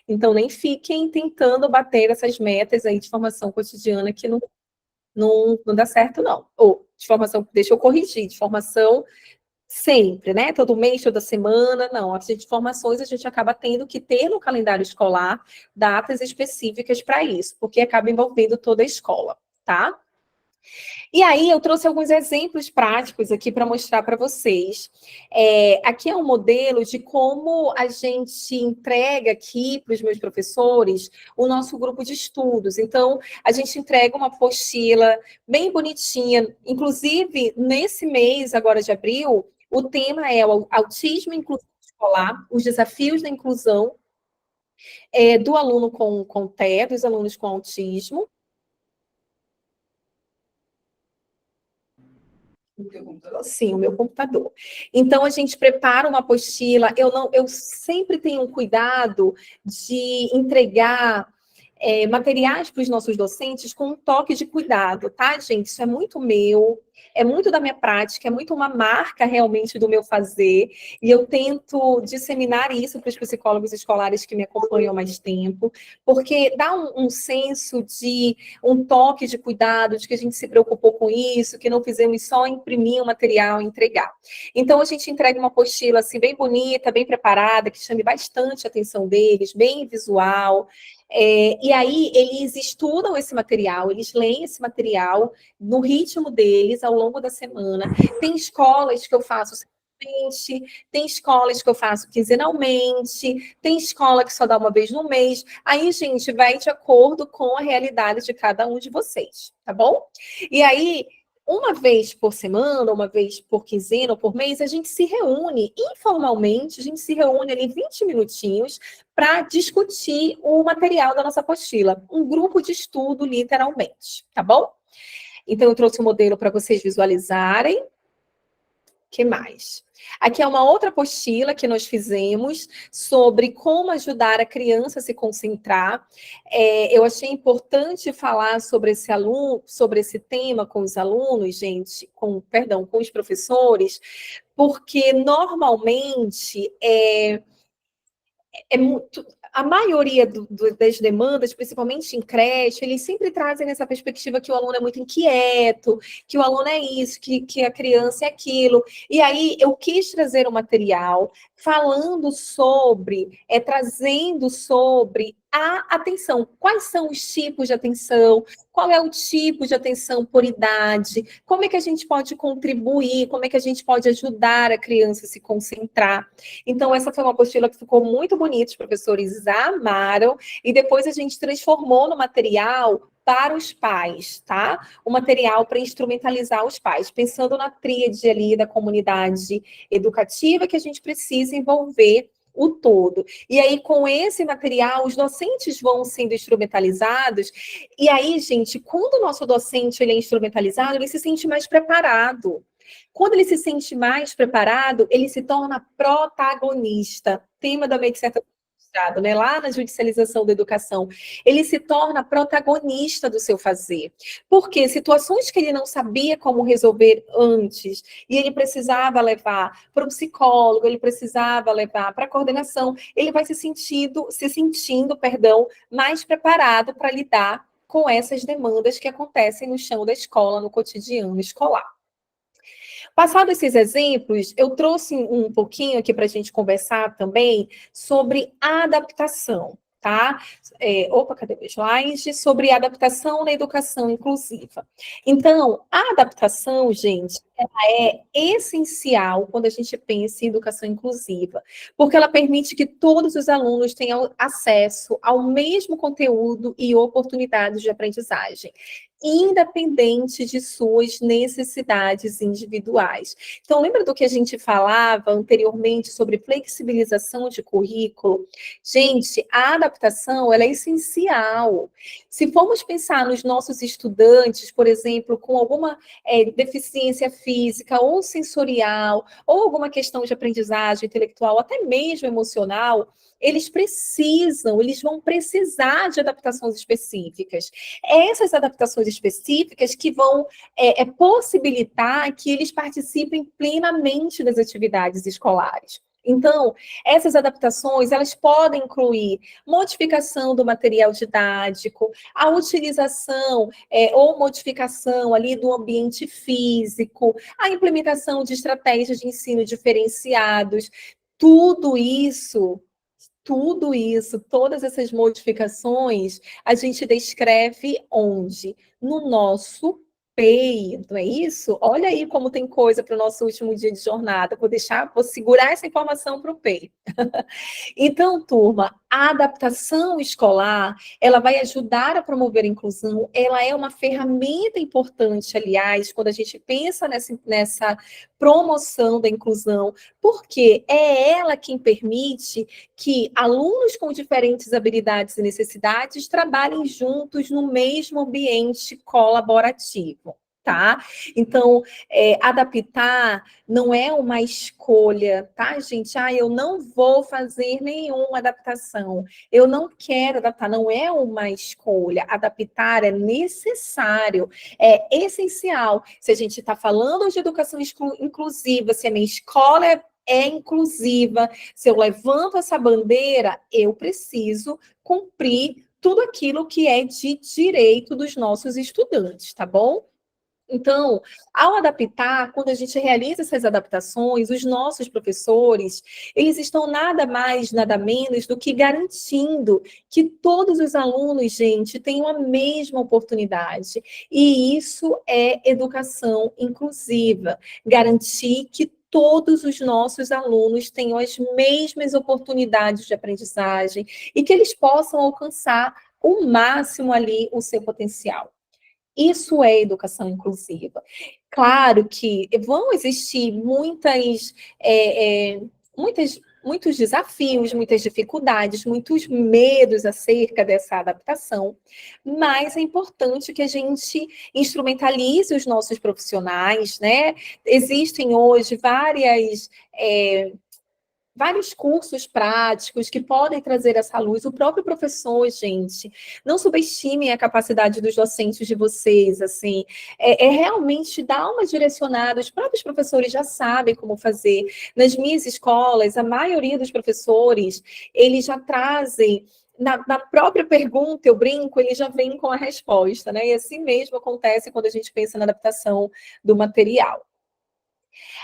Então, nem fiquem tentando bater essas metas aí de formação cotidiana que não dá certo, não. Ou, de formação, deixa eu corrigir, de formação sempre, né? Todo mês, toda semana, não. As informações a gente acaba tendo que ter no calendário escolar datas específicas para isso, porque acaba envolvendo toda a escola, tá? E aí eu trouxe alguns exemplos práticos aqui para mostrar para vocês. Aqui é um modelo de como a gente entrega aqui para os meus professores o nosso grupo de estudos. Então, a gente entrega uma apostila bem bonitinha. Inclusive, nesse mês, agora de abril, o tema é o autismo e inclusão escolar, os desafios da inclusão do aluno com TEA, dos alunos com autismo. O teu computador? Sim, o meu computador. Então, a gente prepara uma apostila. Eu sempre tenho um cuidado de entregar materiais para os nossos docentes com um toque de cuidado, tá, gente? Isso é muito meu, é muito da minha prática, é muito uma marca realmente do meu fazer, e eu tento disseminar isso para os psicólogos escolares que me acompanham há mais tempo, porque dá um senso de um toque de cuidado, de que a gente se preocupou com isso, que não fizemos só imprimir o material e entregar. Então, a gente entrega uma apostila assim, bem bonita, bem preparada, que chame bastante a atenção deles, bem visual. E aí eles estudam esse material, eles leem esse material no ritmo deles ao longo da semana. Tem escolas que eu faço semanalmente, tem escolas que eu faço quinzenalmente, tem escola que só dá uma vez no mês. Aí, gente, vai de acordo com a realidade de cada um de vocês, tá bom? E aí, uma vez por semana, uma vez por quinzena ou por mês, a gente se reúne informalmente, a gente se reúne ali 20 minutinhos para discutir o material da nossa apostila. Um grupo de estudo, literalmente, tá bom? Então, eu trouxe um modelo para vocês visualizarem. Que mais? Aqui é uma outra apostila que nós fizemos sobre como ajudar a criança a se concentrar. Eu achei importante falar sobre esse aluno, sobre esse tema com os alunos, gente, com os professores, porque normalmente a maioria das demandas, principalmente em creche, eles sempre trazem essa perspectiva que o aluno é muito inquieto, que o aluno é isso, que a criança é aquilo. E aí eu quis trazer um material falando sobre, trazendo sobre a atenção. Quais são os tipos de atenção? Qual é o tipo de atenção por idade? Como é que a gente pode contribuir? Como é que a gente pode ajudar a criança a se concentrar? Então, essa foi uma apostila que ficou muito bonita, os professores amaram, e depois a gente transformou no material para os pais, tá? O material para instrumentalizar os pais, pensando na tríade ali da comunidade educativa que a gente precisa envolver o todo. E aí, com esse material, os docentes vão sendo instrumentalizados, e aí, gente, quando o nosso docente ele é instrumentalizado, ele se sente mais preparado. Quando ele se sente mais preparado, ele se torna protagonista. Tema da minha dissertação, né? Lá na judicialização da educação. Ele se torna protagonista do seu fazer. Porque situações que ele não sabia como resolver antes, e ele precisava levar para o psicólogo, ele precisava levar para a coordenação, ele vai se sentindo, mais preparado para lidar com essas demandas que acontecem no chão da escola, no cotidiano escolar. Passados esses exemplos, eu trouxe um pouquinho aqui para a gente conversar também sobre adaptação, tá? Cadê o slide? Sobre adaptação na educação inclusiva. Então, a adaptação, gente, ela é essencial quando a gente pensa em educação inclusiva, porque ela permite que todos os alunos tenham acesso ao mesmo conteúdo e oportunidades de aprendizagem, independente de suas necessidades individuais. Então, lembra do que a gente falava anteriormente sobre flexibilização de currículo? Gente, a adaptação, ela é essencial. Se formos pensar nos nossos estudantes, por exemplo, com alguma deficiência física ou sensorial, ou alguma questão de aprendizagem intelectual, até mesmo emocional, eles vão precisar de adaptações específicas. Essas adaptações específicas que vão possibilitar que eles participem plenamente das atividades escolares. Então, essas adaptações, elas podem incluir modificação do material didático, a utilização ou modificação ali do ambiente físico, a implementação de estratégias de ensino diferenciados, tudo isso, todas essas modificações, a gente descreve onde? No nosso PEI, não é isso? Olha aí como tem coisa para o nosso último dia de jornada. Vou segurar essa informação para o PEI. Então, turma, a adaptação escolar, ela vai ajudar a promover a inclusão, ela é uma ferramenta importante, aliás, quando a gente pensa nessa promoção da inclusão, porque é ela quem permite que alunos com diferentes habilidades e necessidades trabalhem juntos no mesmo ambiente colaborativo. Tá? Então, adaptar não é uma escolha, tá, gente? Eu não vou fazer nenhuma adaptação. Eu não quero adaptar, não é uma escolha. Adaptar é necessário, é essencial. Se a gente está falando de educação inclusiva, se a minha escola é inclusiva, se eu levanto essa bandeira, eu preciso cumprir tudo aquilo que é de direito dos nossos estudantes, tá bom? Então, ao adaptar, quando a gente realiza essas adaptações, os nossos professores, eles estão nada mais, nada menos do que garantindo que todos os alunos, gente, tenham a mesma oportunidade. E isso é educação inclusiva. Garantir que todos os nossos alunos tenham as mesmas oportunidades de aprendizagem e que eles possam alcançar o máximo ali o seu potencial. Isso é educação inclusiva. Claro que vão existir muitos desafios, muitas dificuldades, muitos medos acerca dessa adaptação, mas é importante que a gente instrumentalize os nossos profissionais, né? Existem hoje vários cursos práticos que podem trazer essa luz. O próprio professor, gente, não subestimem a capacidade dos docentes de vocês, assim, realmente dar uma direcionada. Os próprios professores já sabem como fazer. Nas minhas escolas, a maioria dos professores, eles já trazem na própria pergunta, eu brinco, eles já vêm com a resposta, né? E assim mesmo acontece quando a gente pensa na adaptação do material.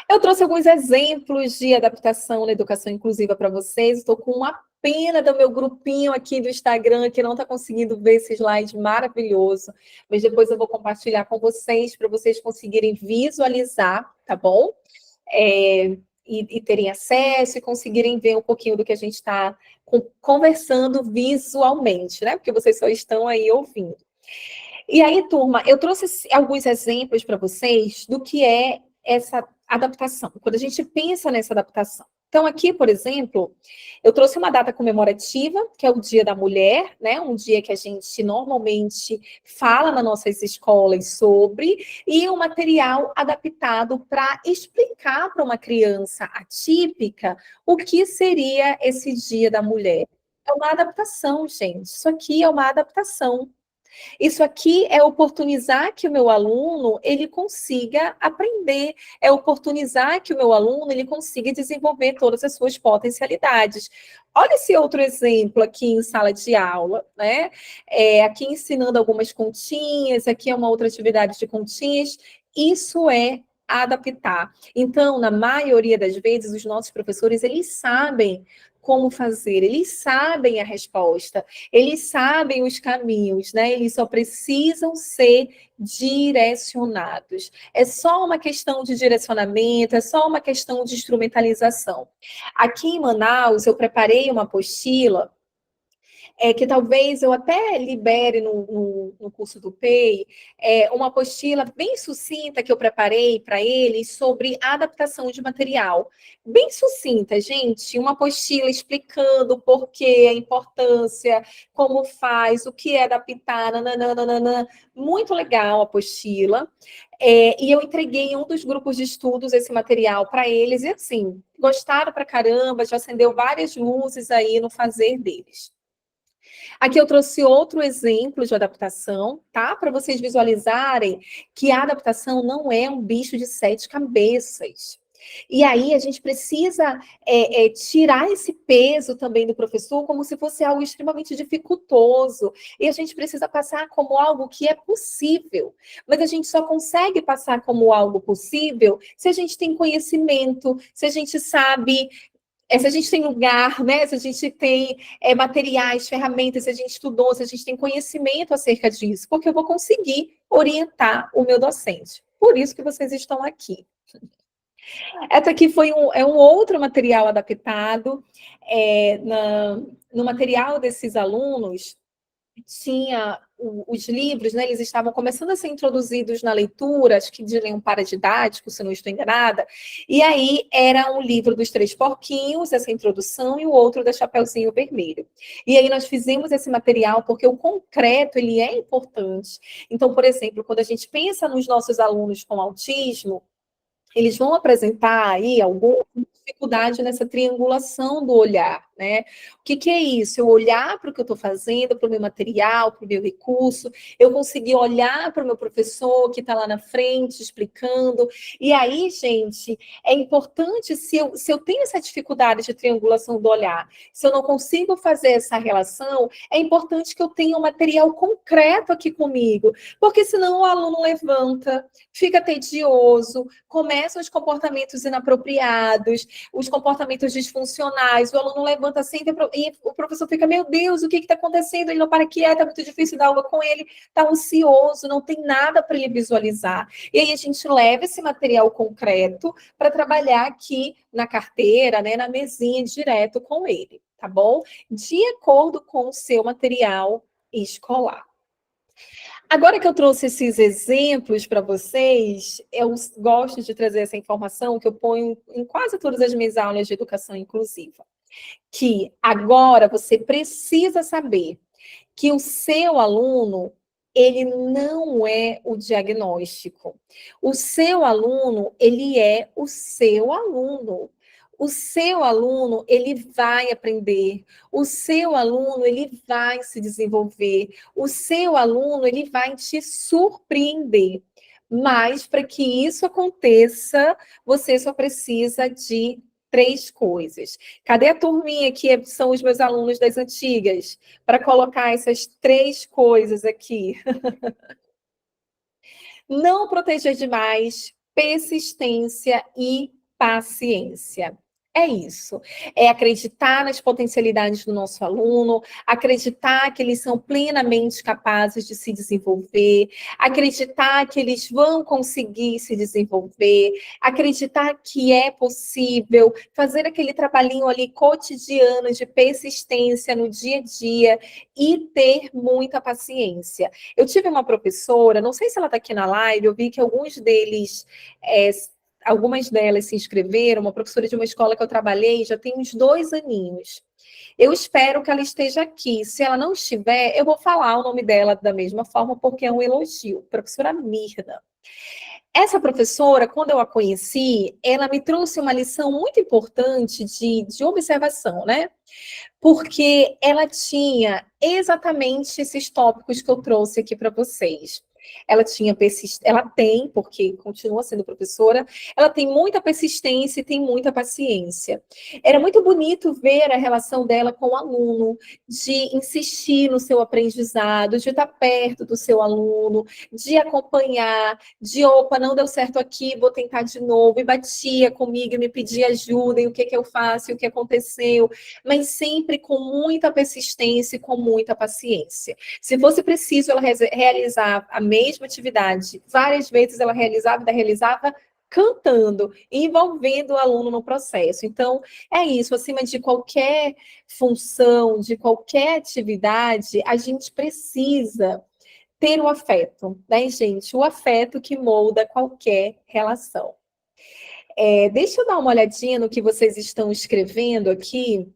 Eu trouxe alguns exemplos de adaptação na educação inclusiva para vocês. Estou com uma pena do meu grupinho aqui do Instagram, que não está conseguindo ver esse slide maravilhoso. Mas depois eu vou compartilhar com vocês, para vocês conseguirem visualizar, tá bom? E terem acesso e conseguirem ver um pouquinho do que a gente está conversando visualmente, né? Porque vocês só estão aí ouvindo. E aí, turma, eu trouxe alguns exemplos para vocês do que é essa adaptação, quando a gente pensa nessa adaptação. Então, aqui, por exemplo, eu trouxe uma data comemorativa, que é o Dia da Mulher, né? Um dia que a gente normalmente fala nas nossas escolas sobre, e um material adaptado para explicar para uma criança atípica o que seria esse Dia da Mulher. É uma adaptação, gente. Isso aqui é uma adaptação. Isso aqui é oportunizar que o meu aluno ele consiga aprender, é oportunizar que o meu aluno ele consiga desenvolver todas as suas potencialidades. Olha esse outro exemplo aqui em sala de aula, né? Aqui ensinando algumas continhas, aqui é uma outra atividade de continhas. Isso é adaptar. Então, na maioria das vezes, os nossos professores, eles sabem como fazer, eles sabem a resposta, eles sabem os caminhos, né? Eles só precisam ser direcionados. É só uma questão de direcionamento, é só uma questão de instrumentalização. Aqui em Manaus, eu preparei uma apostila que talvez eu até libere no curso do PEI, uma apostila bem sucinta que eu preparei para eles sobre adaptação de material. Bem sucinta, gente, uma apostila explicando o porquê, a importância, como faz, o que é adaptar, nananana. Muito legal a apostila. E eu entreguei em um dos grupos de estudos esse material para eles, e assim, gostaram pra caramba, já acendeu várias luzes aí no fazer deles. Aqui eu trouxe outro exemplo de adaptação, tá? Para vocês visualizarem que a adaptação não é um bicho de 7 cabeças. E aí a gente precisa tirar esse peso também do professor como se fosse algo extremamente dificultoso. E a gente precisa passar como algo que é possível. Mas a gente só consegue passar como algo possível se a gente tem conhecimento, se a gente sabe se a gente tem lugar, né? Se a gente tem materiais, ferramentas, se a gente estudou, se a gente tem conhecimento acerca disso, porque eu vou conseguir orientar o meu docente. Por isso que vocês estão aqui. Essa aqui foi um outro material adaptado. No material desses alunos, tinha os livros, né, eles estavam começando a ser introduzidos na leitura, acho que de um paradidático, se não estou enganada, e aí era um livro dos Três Porquinhos, essa introdução, e o outro da Chapeuzinho Vermelho. E aí nós fizemos esse material porque o concreto, ele é importante. Então, por exemplo, quando a gente pensa nos nossos alunos com autismo, eles vão apresentar aí alguma dificuldade nessa triangulação do olhar, né? O que é isso? Eu olhar para o que eu estou fazendo, para o meu material, para o meu recurso, eu conseguir olhar para o meu professor que está lá na frente explicando. E aí, gente, é importante, se eu tenho essa dificuldade de triangulação do olhar, se eu não consigo fazer essa relação, é importante que eu tenha um material concreto aqui comigo, porque senão o aluno levanta, fica tedioso, começam os comportamentos inapropriados, os comportamentos disfuncionais, o aluno levanta sempre e o professor fica, meu Deus, o que está acontecendo? Ele não para quieto, é muito difícil dar aula com ele, está ansioso, não tem nada para ele visualizar. E aí a gente leva esse material concreto para trabalhar aqui na carteira, né, na mesinha, direto com ele, tá bom? De acordo com o seu material escolar. Agora que eu trouxe esses exemplos para vocês, eu gosto de trazer essa informação que eu ponho em quase todas as minhas aulas de educação inclusiva. Que agora você precisa saber que o seu aluno, ele não é o diagnóstico. O seu aluno, ele é o seu aluno. O seu aluno, ele vai aprender. O seu aluno, ele vai se desenvolver. O seu aluno, ele vai te surpreender. Mas, para que isso aconteça, você só precisa de 3 coisas. Cadê a turminha que são os meus alunos das antigas? Para colocar essas 3 coisas aqui. Não proteger demais, persistência e paciência. É isso. É acreditar nas potencialidades do nosso aluno, acreditar que eles são plenamente capazes de se desenvolver, acreditar que eles vão conseguir se desenvolver, acreditar que é possível fazer aquele trabalhinho ali cotidiano de persistência no dia a dia e ter muita paciência. Eu tive uma professora, não sei se ela está aqui na live, eu vi que algumas delas se inscreveram, uma professora de uma escola que eu trabalhei já tem uns 2 aninhos. Eu espero que ela esteja aqui. Se ela não estiver, eu vou falar o nome dela da mesma forma, porque é um elogio. Professora Mirna. Essa professora, quando eu a conheci, ela me trouxe uma lição muito importante de observação, né? Porque ela tinha exatamente esses tópicos que eu trouxe aqui para vocês. Ela tem, porque continua sendo professora, ela tem muita persistência e tem muita paciência. Era muito bonito ver a relação dela com o aluno, de insistir no seu aprendizado, de estar perto do seu aluno, de acompanhar, de opa, não deu certo aqui, vou tentar de novo, e batia comigo e me pedia ajuda, e o que eu faço, e o que aconteceu, mas sempre com muita persistência e com muita paciência. Se fosse preciso ela realizar a mesma atividade várias vezes, ela realizava cantando, envolvendo o aluno no processo. Então, é isso, acima de qualquer função, de qualquer atividade, a gente precisa ter o afeto, né, gente? O afeto que molda qualquer relação. Deixa eu dar uma olhadinha no que vocês estão escrevendo aqui.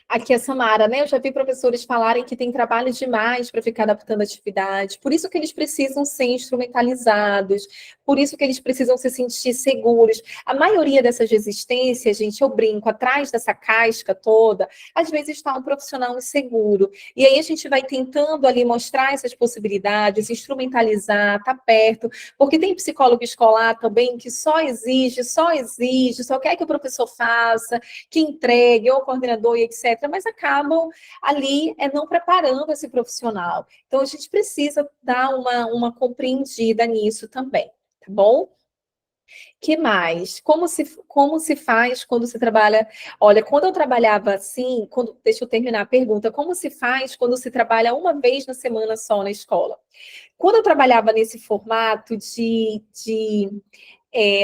Aqui é Samara, né? Eu já vi professores falarem que tem trabalho demais para ficar adaptando a atividade, por isso que eles precisam ser instrumentalizados, por isso que eles precisam se sentir seguros. A maioria dessas resistências, gente, eu brinco, atrás dessa casca toda, às vezes está um profissional inseguro. E aí a gente vai tentando ali mostrar essas possibilidades, instrumentalizar, tá perto, porque tem psicólogo escolar também que só exige, só quer que o professor faça, que entregue, ou o coordenador e etc., mas acabam ali não preparando esse profissional. Então, a gente precisa dar uma compreendida nisso também, tá bom? Que mais? Como se faz quando se trabalha? Olha, quando eu trabalhava assim, deixa eu terminar a pergunta, como se faz quando se trabalha uma vez na semana só na escola? Quando eu trabalhava nesse formato de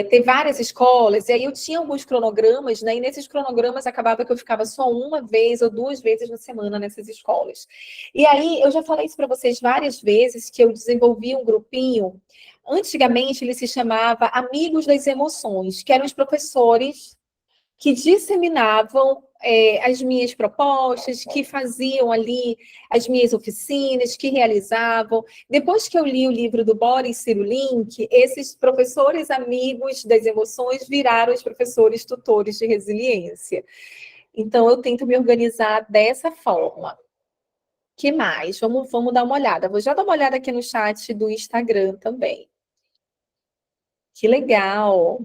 ter várias escolas, e aí eu tinha alguns cronogramas, né? E nesses cronogramas acabava que eu ficava só uma vez ou duas vezes na semana nessas escolas. E aí eu já falei isso para vocês várias vezes, que eu desenvolvi um grupinho. Antigamente ele se chamava Amigos das Emoções, que eram os professores que disseminavam as minhas propostas, que faziam ali as minhas oficinas, que realizavam. Depois que eu li o livro do Boris Cyrulnik, esses professores amigos das emoções viraram os professores tutores de resiliência. Então, eu tento me organizar dessa forma. Que mais? Vamos dar uma olhada. Vou já dar uma olhada aqui no chat do Instagram também. Que legal!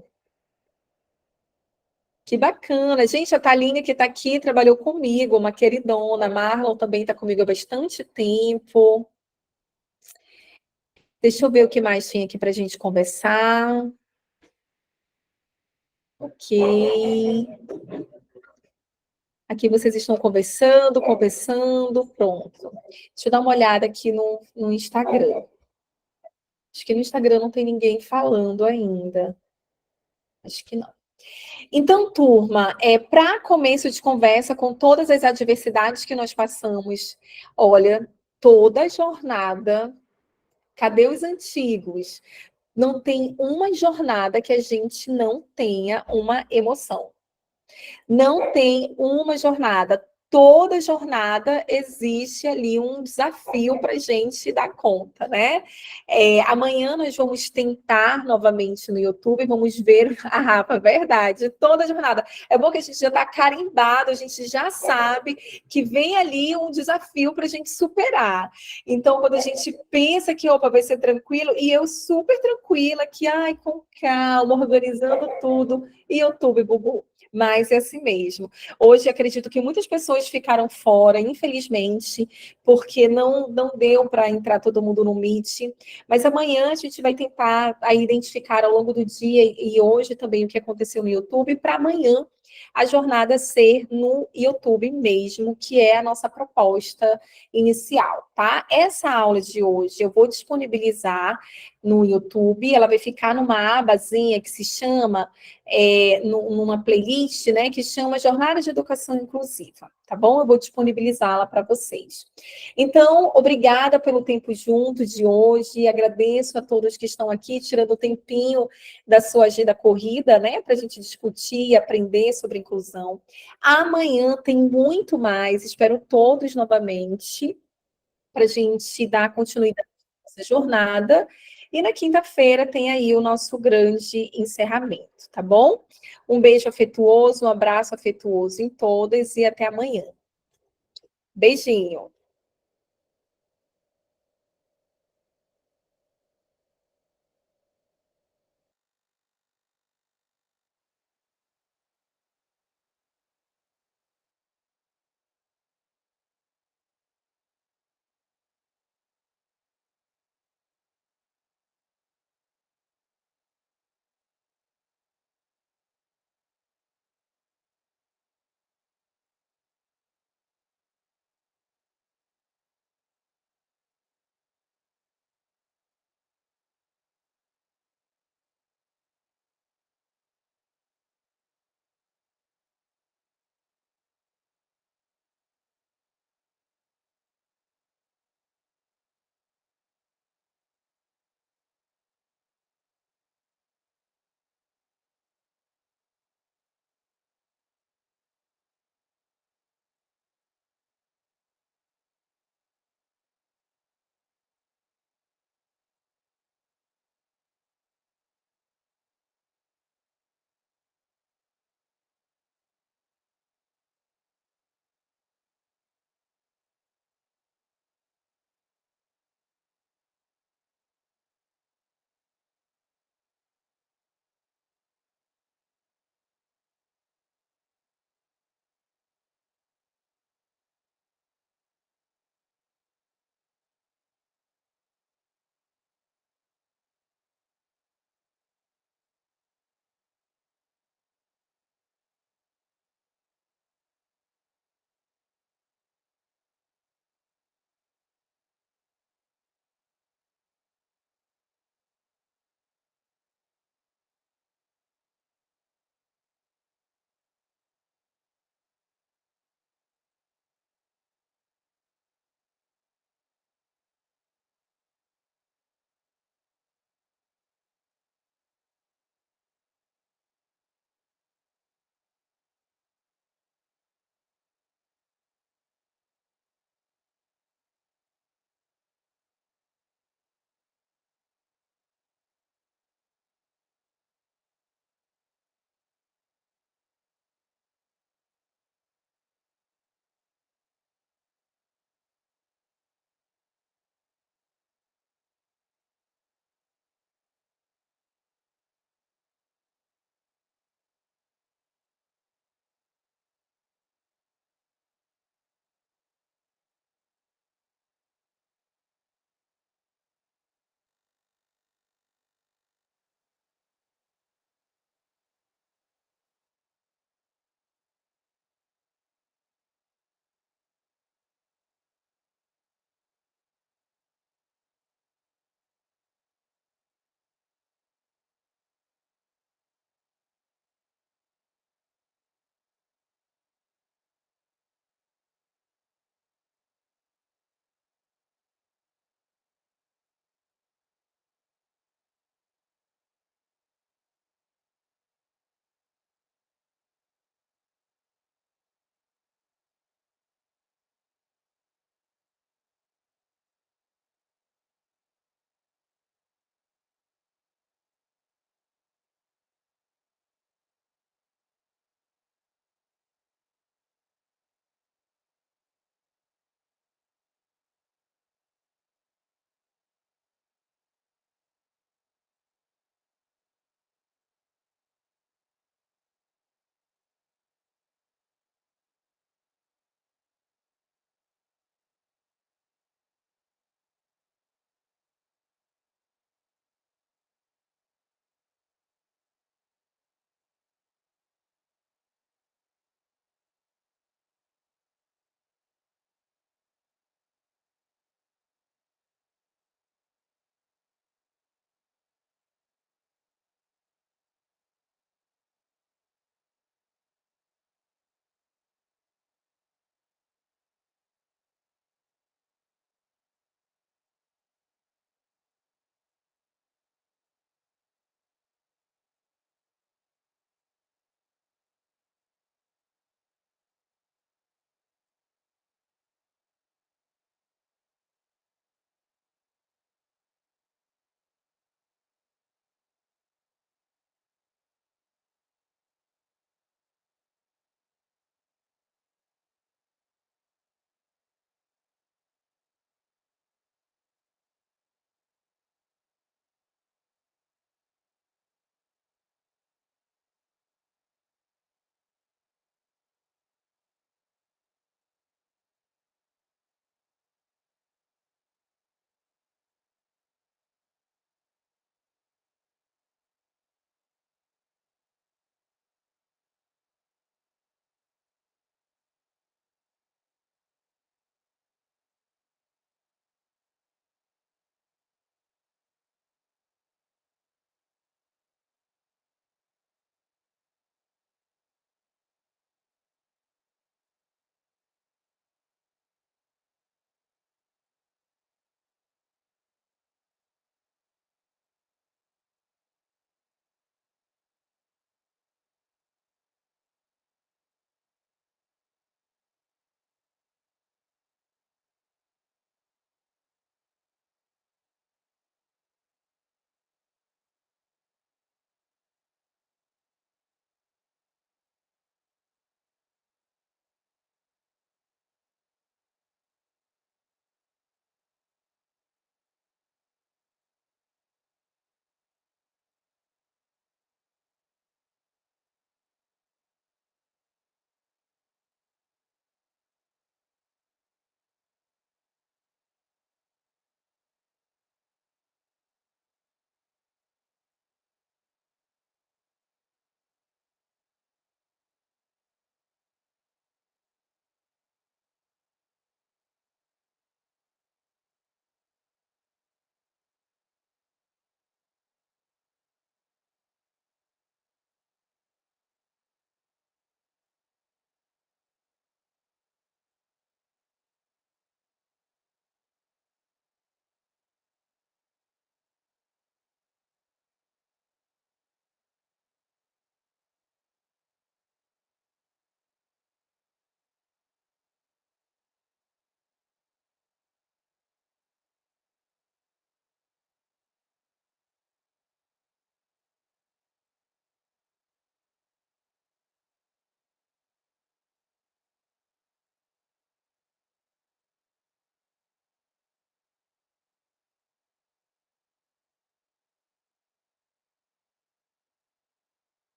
Que bacana. Gente, a Thaline que está aqui trabalhou comigo, uma queridona. A Marlon também está comigo há bastante tempo. Deixa eu ver o que mais tinha aqui para a gente conversar. Ok. Aqui vocês estão conversando. Pronto. Deixa eu dar uma olhada aqui no Instagram. Acho que no Instagram não tem ninguém falando ainda. Acho que não. Então, turma, para começo de conversa, com todas as adversidades que nós passamos, olha, toda jornada, cadê os antigos? Não tem uma jornada que a gente não tenha uma emoção. Não tem uma jornada. Toda jornada existe ali um desafio para a gente dar conta, né? Amanhã nós vamos tentar novamente no YouTube, vamos ver a Rafa, verdade, toda jornada. É bom que a gente já está carimbado, a gente já sabe que vem ali um desafio para a gente superar. Então, quando a gente pensa que, opa, vai ser tranquilo, e eu super tranquila, que, ai, com calma, organizando tudo, e YouTube, Bubu. Mas é assim mesmo. Hoje, acredito que muitas pessoas ficaram fora, infelizmente, porque não deu para entrar todo mundo no Meet. Mas amanhã a gente vai tentar aí identificar ao longo do dia e hoje também o que aconteceu no YouTube, para amanhã a jornada ser no YouTube mesmo, que é a nossa proposta inicial, tá? Essa aula de hoje eu vou disponibilizar no YouTube, ela vai ficar numa abazinha que se chama numa playlist, né, que chama Jornada de Educação Inclusiva, tá bom? Eu vou disponibilizá-la para vocês. Então, obrigada pelo tempo junto de hoje, agradeço a todos que estão aqui, tirando o tempinho da sua agenda corrida, né, para a gente discutir e aprender sobre inclusão. Amanhã tem muito mais, espero todos novamente, para a gente dar continuidade nessa jornada. E na quinta-feira tem aí o nosso grande encerramento, tá bom? Um beijo afetuoso, um abraço afetuoso em todas e até amanhã. Beijinho.